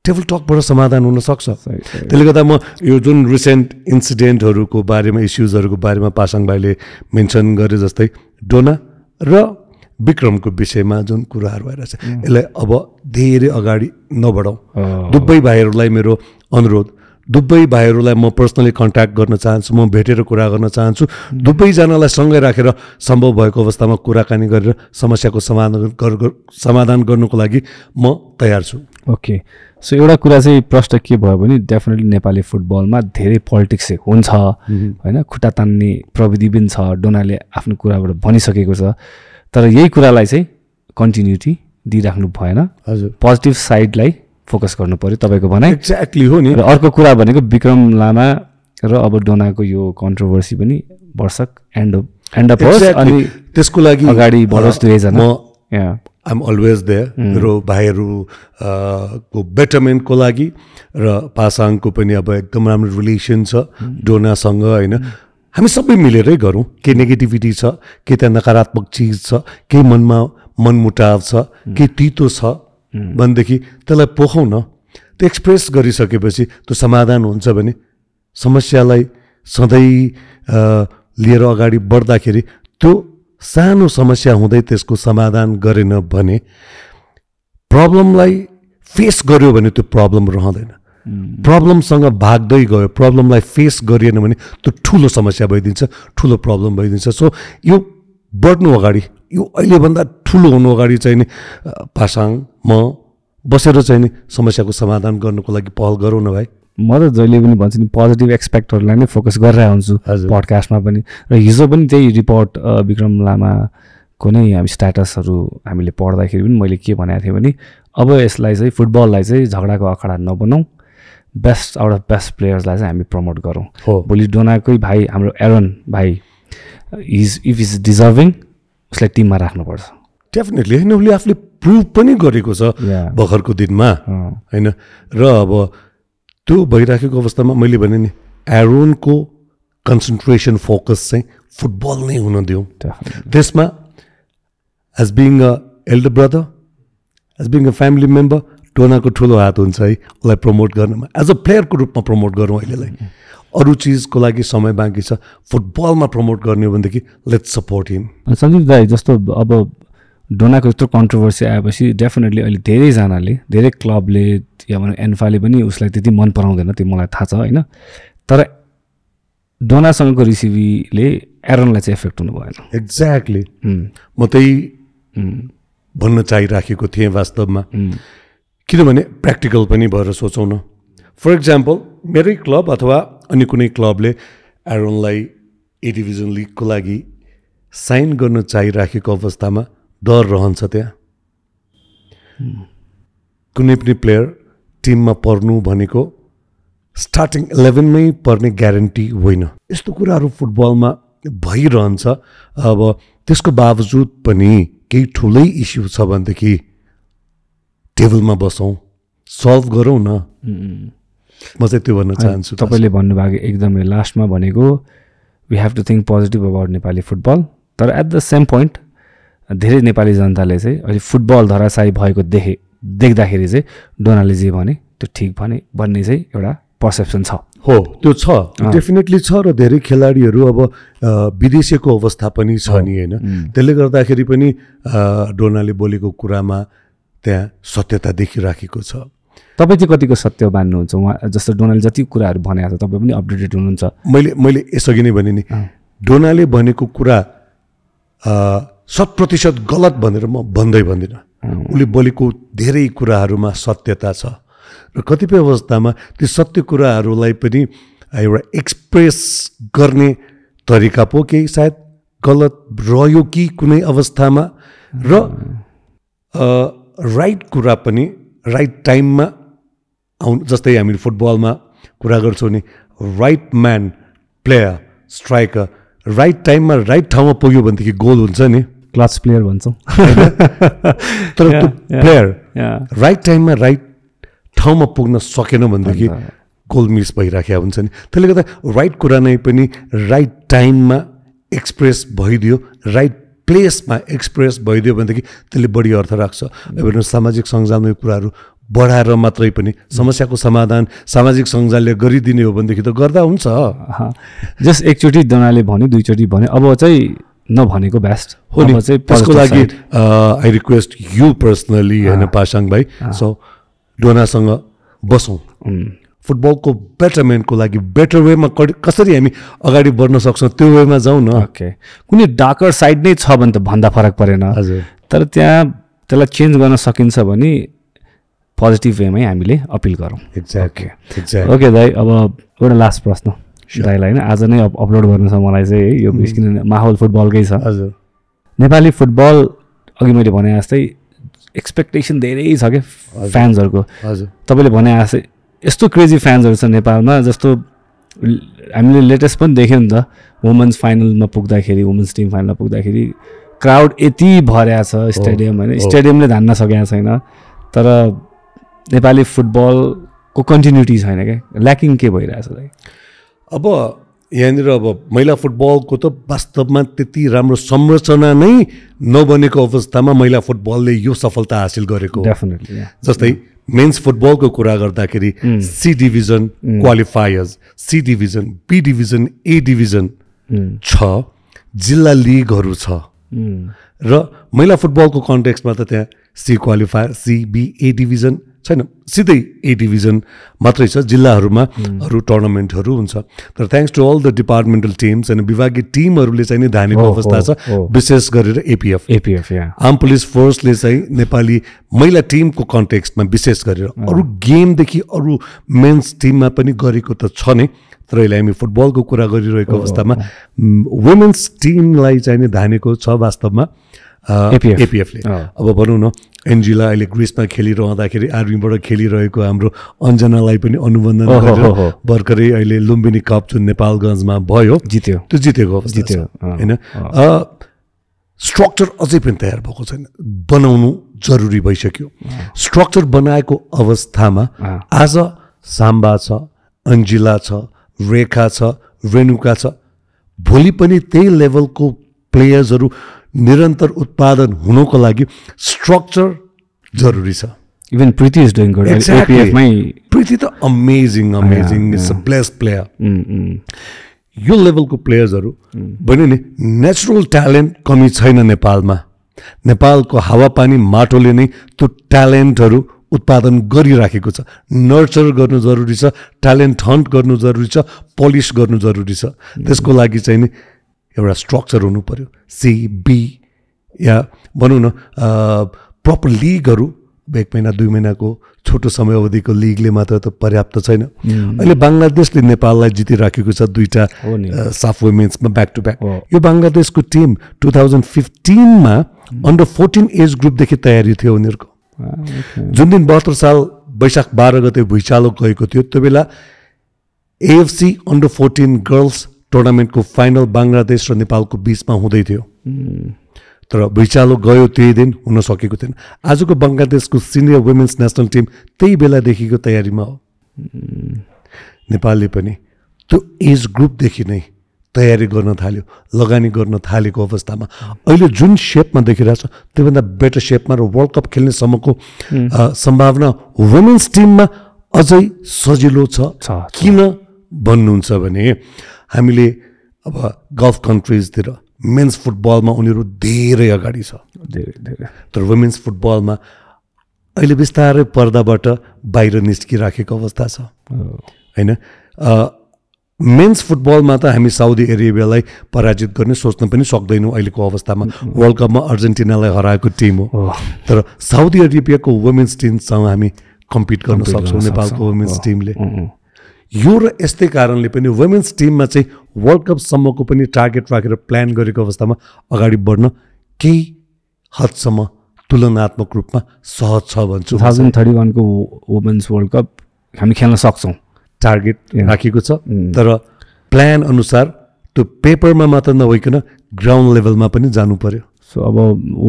टेबल टकबाट समाधान हुन सक्छ त्यसले गर्दा म यो जुन रिसेन्ट इन्सिडेन्टहरूको बारेमा इस्युजहरूको बारेमा पासाङ भाइले मेन्सन गरे जस्तै डोना र विक्रमको विषयमा जुन कुराहरू आइरहेछ यसलाई अब धेरै अगाडि नबढाउँ दुवै भाइहरूलाई मेरो अनुरोध दुवै भाइहरूलाई म पर्सनली कन्ट्याक्ट गर्न चाहन्छु म भेटेर कुरा गर्न चाहन्छु दुवैजनालाई सँगै राखेर सम्भव भएको अवस्थामा कुराकानी गरेर समस्याको समाधान गर्नुको लागि म तयार छु ओके सो एउटा कुरा चाहिँ प्रश्न के भयो भने डेफिनेटली नेपाली फुटबलमा धेरै पोलिटिक्स हुन्छ होइन खुट्टा तान्ने प्रविधि पनि छ डोनाले आफ्नो कुराबाट भनिसकेको छ तर यही कुरालाई चाहिँ कन्टिन्युटी दिइराख्नु भएन हजुर पोजिटिभ साइडलाई फोकस गर्नु पर्यो तपाईँको भनाइ एक्ज्याक्टली हो नि र अर्को कुरा भनेको विक्रम लामा र अब डोनाको यो कन्ट्रोभर्सी पनि वर्षक एन्ड अप होस् अनि त्यसको लागि अगाडि बढोस् दुवैजना आइएम अलवेज देयर मेरो भाइहरू को बेटरमेन्टको लागि र पासाङको पनि अब एकदम राम्रो रिलेसन छ डोनासँग होइन हामी सबै मिलेरै गरौँ के नेगेटिभिटी छ के त्यहाँ नकारात्मक चिज छ के मनमा मनमुटाव छ के तितो छ भनेदेखि त्यसलाई पोखौँ न त्यो एक्सप्रेस गरिसकेपछि त्यो समाधान हुन्छ भने समस्यालाई सधैँ लिएर अगाडि बढ्दाखेरि त्यो सानो समस्या हुँदै त्यसको समाधान गरेन भने प्रब्लमलाई फेस गर्यो भने त्यो प्रब्लम रहँदैन प्रब्लमसँग भाग्दै गयो प्रब्लमलाई फेस गरिएन भने त्यो ठुलो समस्या भइदिन्छ ठुलो प्रब्लम भइदिन्छ सो यो बढ्नु अगाडि यो अहिलेभन्दा ठुलो हुनु अगाडि चाहिँ नि पासाङ म बसेर चाहिँ नि समस्याको समाधान गर्नुको लागि पहल गरौँ न भाइ म त जहिले पनि भन्छु नि पोजिटिभ एक्सपेक्टहरूलाई नै फोकस गरेर हुन्छु पडकास्टमा पनि र हिजो पनि त्यही रिपोर्ट विक्रम लामाको नै हामी स्ट्याटसहरू हामीले पढ्दाखेरि पनि मैले के भनेको थिएँ भने अब यसलाई चाहिँ फुटबललाई चाहिँ झगडाको अखडा नबनाउँ बेस्ट आउट अफ बेस्ट प्लेयर्सलाई चाहिँ हामी प्रमोट गरौँ भोलि डोनाकै भाइ हाम्रो एरोन भाइ इफ इज डिजर्भिङ उसलाई टिममा राख्नुपर्छ डेफिनेटली होइन उसले आफूले प्रुभ पनि गरेको छ भर्खरको दिनमा होइन र अब त्यो भइराखेको अवस्थामा मैले भने नि एरोनको कन्सन्ट्रेसन फोकस चाहिँ फुटबल नै हुन दिउँ त्यसमा as being a elder brother as being a family member डोनाको ठुलो हात हुन्छ है उसलाई प्रमोट गर्नमा एज अ प्लेयरको रूपमा प्रमोट गरौँ अहिलेलाई अरू चिजको लागि समय बाँकी छ फुटबलमा प्रमोट गर्ने हो भनेदेखि लेट्स सपोर्ट हिम सञ्जीव दाइ जस्तो अब डोनाको यत्रो कन्ट्रोभर्सी आएपछि डेफिनेटली अहिले धेरैजनाले धेरै क्लबले या भनौँ एन्फाले पनि उसलाई त्यति मन पराउँदैन त्यो मलाई थाहा छ होइन तर डोनासँगको रिसिभीले एरोनलाई चाहिँ एफेक्ट हुनु भएन एक्ज्याक्टली म त्यही भन्न चाहिराखेको थिएँ वास्तवमा किनभने प्र्याक्टिकल पनि भएर सोचौँ न फर इक्जाम्पल मेरै क्लब अथवा अनि कुनै क्लबले एरोनलाई ए डिभिजन लिगको लागि साइन गर्न चाहिराखेको अवस्थामा डर रहन्छ त्यहाँ कुनै पनि प्लेयर टिममा पर्नु भनेको स्टार्टिङ 11मै पर्ने ग्यारेन्टी होइन यस्तो कुराहरू फुटबलमा भइरहन्छ अब त्यसको बावजुद पनि केही ठुलै इस्यु छ भनेदेखि टेबलमा बसौँ सल्भ गरौँ न म चाहिँ त्यो भन्न चाहन्छु तपाईँले भन्नुभएको एकदमै लास्टमा भनेको we have to think positive about Nepali football तर एट द सेम पोइन्ट धेरै नेपाली जनताले चाहिँ अहिले फुटबल धराशायी भएको देख्दाखेरि चाहिँ डोनाले जे भने त्यो ठिक भने भन्ने चाहिँ एउटा पर्सेप्सन छ हो त्यो छ डेफिनेटली छ र धेरै खेलाडीहरू अब विदेशीको अवस्था पनि छ नि होइन त्यसले गर्दाखेरि पनि डोनाले बोलेको कुरामा त्यहाँ सत्यता देखिराखेको छ तपाईँ चाहिँ कतिको सत्य मान्नुहुन्छ उहाँ जस्तो डोनाले जति कुराहरू भनेको छ तपाईँ पनि अपडेटेड हुनुहुन्छ मैले यसअघि नै भने नि डोनाले भनेको कुरा 100% गलत भनेर म भन्दिनँ उसले बोलेको धेरै कुराहरूमा सत्यता छ र कतिपय अवस्थामा ती सत्य कुराहरूलाई पनि एउटा एक्सप्रेस गर्ने तरिका पो केही सायद गलत रह्यो कि कुनै अवस्थामा र राइट कुरा पनि राइट टाइममा जस्तै हामीले फुटबलमा कुरा गर्छौँ नि right man player striker right टाइममा राइट ठाउँमा पुग्यो भनेदेखि गोल हुन्छ नि क्लच प्लेयर भन्छौँ तर त्यो प्लेयर राइट टाइममा राइट ठाउँमा पुग्न सकेन भनेदेखि गोल मिस भइराखेको हुन्छ नि त्यसले गर्दा राइट कुरा नै पनि राइट टाइममा एक्सप्रेस भइदियो राइट प्लेसमा एक्सप्रेस भइदियो भनेदेखि त्यसले बढी अर्थ राख्छ अब सामाजिक सञ्जालमा यो कुराहरू बढाएर मात्रै पनि समस्याको समाधान सामाजिक सञ्जालले गरिदिने हो भनेदेखि त गर्दा हुन्छ जस्ट एकचोटि डोनाले भन्यो दुईचोटि भन्यो अब चाहिँ नभनेको बेस्ट हो नि त्यसको लागि आई रिक्वेस्ट यु पर्सनली होइन पासाङ भाइ सो डोनासँग बसौँ फुटबलको बेटरमेन्टको लागि बेटर वेमा कसरी हामी अगाडि बढ्न सक्छौँ त्यो वेमा जाउँ न ओके कुनै डार्कर साइड नै छ भने त भन्दा फरक परेन हजुर तर त्यहाँ त्यसलाई चेन्ज गर्न सकिन्छ भने पोजिटिभ वेमै हामीले अपिल गरौँ एक्ज्याक्टली ओके दाइ अब एउटा लास्ट प्रश्न दाइलाई होइन आज नै अपलोड गर्नु छ मलाई चाहिँ है यो किनभने माहौल फुटबलकै छ हजुर नेपाली फुटबल अघि मैले भने जस्तै एक्सपेक्टेसन धेरै छ क्या फ्यान्सहरूको हजुर तपाईँले भने जस्तै यस्तो क्रेजी फ्यान्सहरू छ नेपालमा जस्तो हामीले लेटेस्ट पनि देख्यौँ नि त वुमेन्स फाइनलमा पुग्दाखेरि वुमेन्स टिम फाइनलमा पुग्दाखेरि क्राउड यति भर्या छ स्टेडियम होइन स्टेडियमले धान्न सकेको छैन तर नेपाली फुटबलको कन्टिन्युटी छैन क्या ल्याकिङ के भइरहेछ दाइ अब यहाँनिर अब महिला फुटबलको त वास्तवमा त्यति राम्रो संरचना नै नबनेको अवस्थामा महिला फुटबलले यो सफलता हासिल गरेको डेफिनेटली जस्तै मेन्स फुटबलको कुरा गर्दाखेरि C division qualifiers C division B division A division छ जिल्ला लिगहरू छ र महिला फुटबलको कन्टेक्स्टमा त त्यहाँ C qualifier C B A division छैन सिधै ए डिभिजन मात्रै छ जिल्लाहरूमा अरू टुर्नामेन्टहरू हुन्छ तर thanks to all the departmental teams अनि विभागीय टिमहरूले चाहिँ नि धानेको अवस्था छ विशेष गरेर एपिएफ आर्म पुलिस फोर्सले चाहिँ नेपाली महिला टिमको कन्टेक्स्टमा विशेष गरेर अरू गेमदेखि अरू मेन्स टिममा पनि गरेको त छ नै तर अहिले हामी फुटबलको कुरा गरिरहेको अवस्थामा वुमेन्स टिमलाई चाहिँ नि धानेको छ वास्तवमा एपिएफले अब भनौँ न एन्जिला अहिले ग्रिसमा खेलिरहँदाखेरि आर्मीबाट खेलिरहेको हाम्रो अञ्जनालाई पनि अनुबन्धन गरेर भर्खरै अहिले लुम्बिनी कप जुन नेपालगञ्जमा भयो त्यो जितेको अवस्था होइन स्ट्रक्चर अझै पनि तयार भएको छैन बनाउनु जरुरी भइसक्यो स्ट्रक्चर बनाएको अवस्थामा आज साम्बा छ अञ्जिला छ रेखा छ रेणुका छ भोलि पनि त्यही लेभलको प्लेयर्सहरू निरन्तर उत्पादन हुनको लागि स्ट्रक्चर जरुरी छ even Preeti is doing good एपिएफमै प्रीति त amazing is a best player यो लेभलको प्लेयर्सहरू भन्यो नि नेचुरल ट्यालेन्ट कमी छैन नेपालको हावापानी माटोले नै त्यो ट्यालेन्टहरू उत्पादन गरिराखेको छ नर्चर गर्नु जरुरी छ ट्यालेन्ट हन्ट गर्नु जरुरी छ पलिस गर्नु जरुरी छ त्यसको लागि चाहिँ नि एउटा स्ट्रक्चर हुनु पर्यो सिबी या भनौँ न प्रपर लिगहरू 1 महिना 2 महिनाको छोटो समय अवधिको लिगले मात्र त पर्याप्त छैन अहिले बङ्गलादेशले नेपाललाई जितिराखेको छ 2टा साफ वुमेन्समा ब्याक टु ब्याक यो बङ्गलादेशको टिम 2015मा अन्डर 14 एज ग्रुपदेखि तयारी थियो उनीहरूको जुन दिन 72 साल वैशाख 12 गते भुइँचालो गएको थियो त्यो बेला एएफसी अन्डर 14 गर्ल्स टुर्नामेन्टको फाइनल बङ्गलादेश र नेपालको बीचमा हुँदै थियो तर भुइँचालो गयो त्यही दिन हुन सकेको थिएन आजको बङ्गलादेशको सिनियर वुमेन्स नेसनल टिम त्यही बेलादेखिको तयारीमा हो नेपालले पनि त्यो एज ग्रुपदेखि नै तयारी गर्न थाल्यो लगानी गर्न थालेको अवस्थामा अहिले जुन शेपमा देखिरहेछ त्योभन्दा बेटर शेपमा र वर्ल्ड कप खेल्ने सम्मको सम्भावना वुमेन्स टिममा अझै सजिलो छ किन भन्नुहुन्छ भने हामीले अब गल्फ कन्ट्रिजतिर मेन्स फुटबलमा उनीहरू धेरै अगाडि छ तर वुमेन्स फुटबलमा अहिले बिस्तारै पर्दाबाट बाहिर निस्किराखेको अवस्था छ होइन मेन्स फुटबलमा त हामी साउदी अरेबियालाई पराजित गर्ने सोच्न पनि सक्दैनौँ अहिलेको अवस्थामा वर्ल्ड कपमा अर्जेन्टिनालाई हराएको टिम हो तर साउदी अरेबियाको वुमेन्स टिमसँग हामी कम्पिट गर्न सक्छौँ नेपालको वुमेन्स टिमले यो र यस्तै कारणले पनि वुमेन्स टिममा चाहिँ वर्ल्ड कपसम्मको पनि टार्गेट राखेर प्लान गरेको अवस्थामा अगाडि बढ्न केही हदसम्म तुलनात्मक रूपमा सहज छ भन्छु 2031 को वुमेन्स वर्ल्ड कप हामी खेल्न सक्छौँ टार्गेट राखेको छ तर प्लान अनुसार त्यो पेपरमा मात्र नभइकन ग्राउन्ड लेभलमा पनि जानु पर्यो सो अब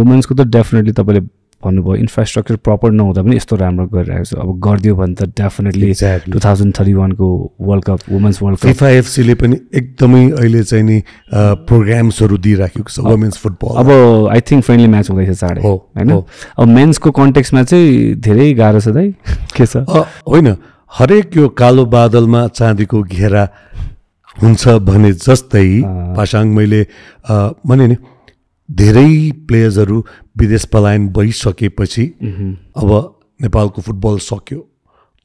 वुमेन्सको त डेफिनेटली तपाईँले भन्नुभयो इन्फ्रास्ट्रक्चर प्रपर नहुँदा पनि यस्तो राम्रो गरिरहेको छ अब गरिदियो भने त डेफिनेटली 2031 को world cup women's world cup FIFA एफसीले पनि एकदमै अहिले चाहिँ नि प्रोग्राम्सहरू दिइराखेको छ वुमेन्स फुटबल अब आई थिङ्क फ्रेन्डली म्याच हुँदैछ चाँडै होइन अब मेन्सको कन्टेक्स्टमा चाहिँ धेरै गाह्रो छ दाइ के छ होइन हरेक यो कालो बादलमा चाँदीको घेरा हुन्छ भने जस्तै पासाङ मैले भने नि धेरै प्लेयर्सहरू विदेश पलायन भइसकेपछि अब नेपालको फुटबल सक्यो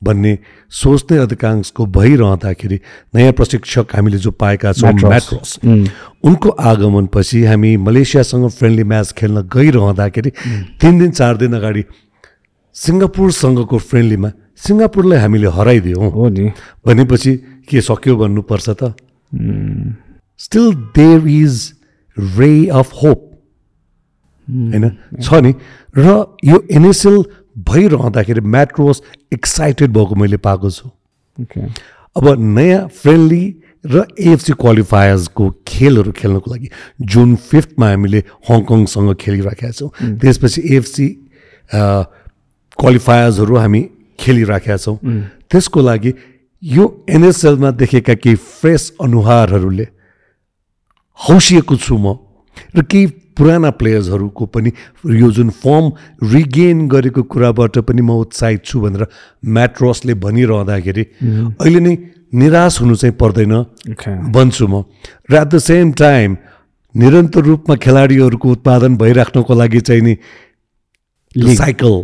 भन्ने सोच नै अधिकांशको भइरहँदाखेरि नयाँ प्रशिक्षक हामीले जो पाएका छौँ म्याट्रोस उनको आगमनपछि हामी मलेसियासँग फ्रेन्डली म्याच खेल्न गइरहँदाखेरि 3 दिन 4 दिन अगाडि सिङ्गापुरसँगको फ्रेन्डलीमा सिङ्गापुरलाई हामीले हराइदियौँ हो नि भनेपछि के सक्यो भन्नुपर्छ त स्टिल देयर इज रे अफ होप होइन छ नि र यो इनिसियल भइरहँदाखेरि म्याट्रोस एक्साइटेड भएको मैले पाएको छु अब नयाँ फ्रेन्डली र एएफसी क्वालिफायर्सको खेलहरू खेल्नको लागि जुन 5मा हामीले हङकङसँग खेलिराखेका छौँ। त्यसपछि एएफसी क्वालिफायर्सहरू हामी खेलिराखेका छौँ। त्यसको लागि यो एनएसएलमा देखेका केही फ्रेस अनुहारहरूले हौसिएको छु म र केही पुराना प्लेयर्सहरूको पनि यो जुन फर्म रिगेन गरेको कुराबाट पनि म उत्साहित छु भनेर म्याट रसले भनिरहँदाखेरि अहिले नै निराश हुनु चाहिँ पर्दैन भन्छु म। र एट द सेम टाइम निरन्तर रूपमा खेलाडीहरूको उत्पादन भइराख्नको लागि चाहिँ नि साइकल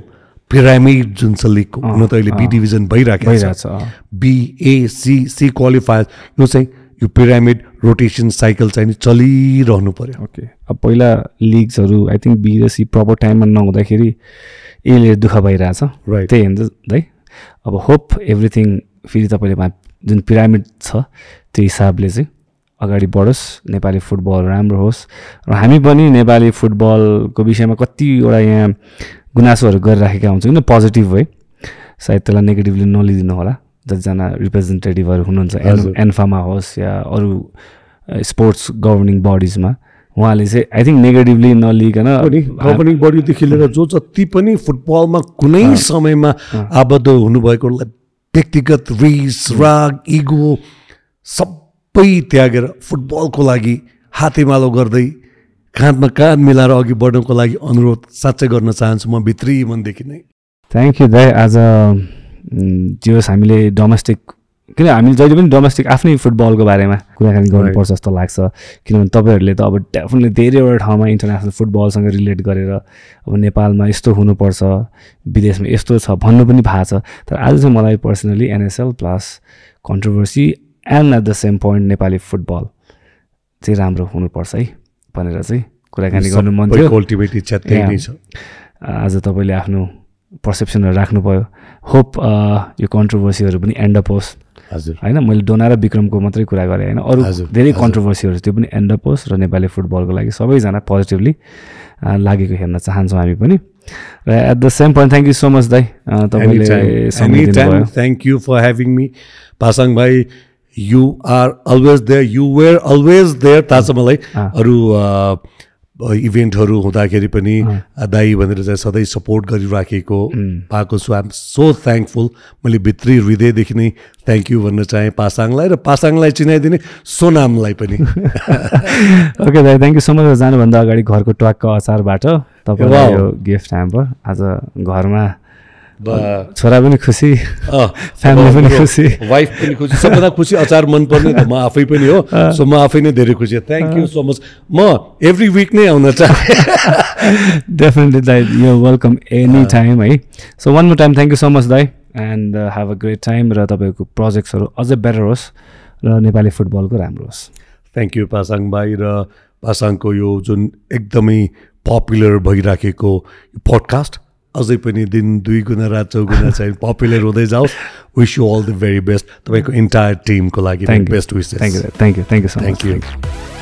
पिरामिड जुन छ लिगको हुन त अहिले बी डिभिजन भइराखेको छ, BACC क्वालिफायर, यो चाहिँ यो पिरामिड रोटेसन साइकल चाहिँ नि चलिरहनु पर्यो। ओके, अब पहिला लिग्सहरू आई थिङ्क बी र सी प्रपर टाइममा नहुँदाखेरि यसले दुःख भइरहेछ, त्यही हुन्छ है। अब होप एभ्रिथिङ फेरि तपाईँले जुन पिरामिड छ त्यो हिसाबले चाहिँ अगाडि बढोस्, नेपाली फुटबल राम्रो होस् र हामी पनि नेपाली फुटबलको विषयमा कतिवटा यहाँ गुनासोहरू गरिराखेका हुन्छौँ किन पोजिटिभ है, सायद त्यसलाई नेगेटिभली नलिदिनु होला। जतिजना रिप्रेजेन्टेटिभहरू हुनुहुन्छ एन्फामा होस् या अरू स्पोर्ट्स गभर्निङ बडिजमा, उहाँले चाहिँ आई थिङ्क नेगेटिभली नलिकन गभर्निङ बडीदेखि लिएर जो जति पनि फुटबलमा कुनै समयमा आबद्ध हुनुभएकोलाई व्यक्तिगत रिस राग इगो सबै त्यागेर फुटबलको लागि हातेमालो गर्दै काँधमा काँध मिलाएर अघि बढ्नको लागि अनुरोध साँच्चै गर्न चाहन्छु म भित्री मनदेखि नै। थ्याङ्क यू दाइ। आज जोस् हामीले डोमेस्टिक, किन हामीले जहिले पनि डोमेस्टिक आफ्नै फुटबलको बारेमा कुराकानी गर्नुपर्छ जस्तो लाग्छ, किनभने तपाईँहरूले त अब डेफिनेटली धेरैवटा ठाउँमा इन्टरनेसनल फुटबलसँग रिलेट गरेर अब नेपालमा यस्तो हुनुपर्छ, विदेशमा यस्तो छ भन्नु पनि भएको छ। तर आज चाहिँ मलाई personally NSL plus controversy and at the same point Nepali football चाहिँ राम्रो हुनुपर्छ है भनेर चाहिँ कुराकानी गर्नु मन थियो। अल्टिमेट इच्छा त्यही नै छ। आज तपाईँले आफ्नो पर्सेप्सनहरू राख्नुभयो। होप यो कन्ट्रोभर्सीहरू पनि एन्ड अप होस् होइन। मैले डोना र विक्रमको मात्रै कुरा गरेँ होइन, अरू धेरै कन्ट्रोभर्सीहरू त्यो पनि एन्ड अप होस् र नेपाली फुटबलको लागि सबैजना पोजिटिभली लागेको हेर्न चाहन्छौँ हामी पनि। र at the same point thank you so much दाइ, तपाईँले समय दिनुभयो। Thank you for having me Pasang भाइ। You are always there, you were always there. थाहा छ मलाई अरू इभेन्टहरू हुँदाखेरि पनि दाई भनेर चाहिँ सधैँ सपोर्ट गरिराखेको पाएको छु। I am so thankful. मैले भित्री हृदयदेखि नै थ्याङ्क यू भन्न चाहेँ पासाङलाई र पासाङलाई चिनाइदिने सोनामलाई पनि। ओके दाइ, थ्याङ्क यू सो मच। जानुभन्दा अगाडि घरको ट्वाकको अचारबाट तपाईँलाई यो गिफ्ट ह्याम्पर। आज घरमा छोरा पनि खुसी, फ्यामिली पनि खुसी, वाइफ पनि खुसी, सबभन्दा खुसी अचार मनपर्ने त म आफै पनि हो। सो म आफै नै धेरै खुसी। Thank you so much. म एभ्री विक नै आउन चाहेँ। डेफिनेटली दाइ, यु वेलकम एनी टाइम है। So one more time thank you so much दाइ and have a great time. र तपाईँको प्रोजेक्ट्सहरू अझै बेटर होस् र नेपाली फुटबलको राम्रो होस्। थ्याङ्क यू पासाङ भाइ। र पासाङको यो जुन एकदमै पपुलर भइराखेको पोडकास्ट अझै पनि दिन 2 गुणा रात 4 गुणा चाहिँ पपुलर हुँदै जाओस्। Wish you all the very best. तपाईँको इन्टायर टिमको लागि best wishes. Thank you so much. Thank you.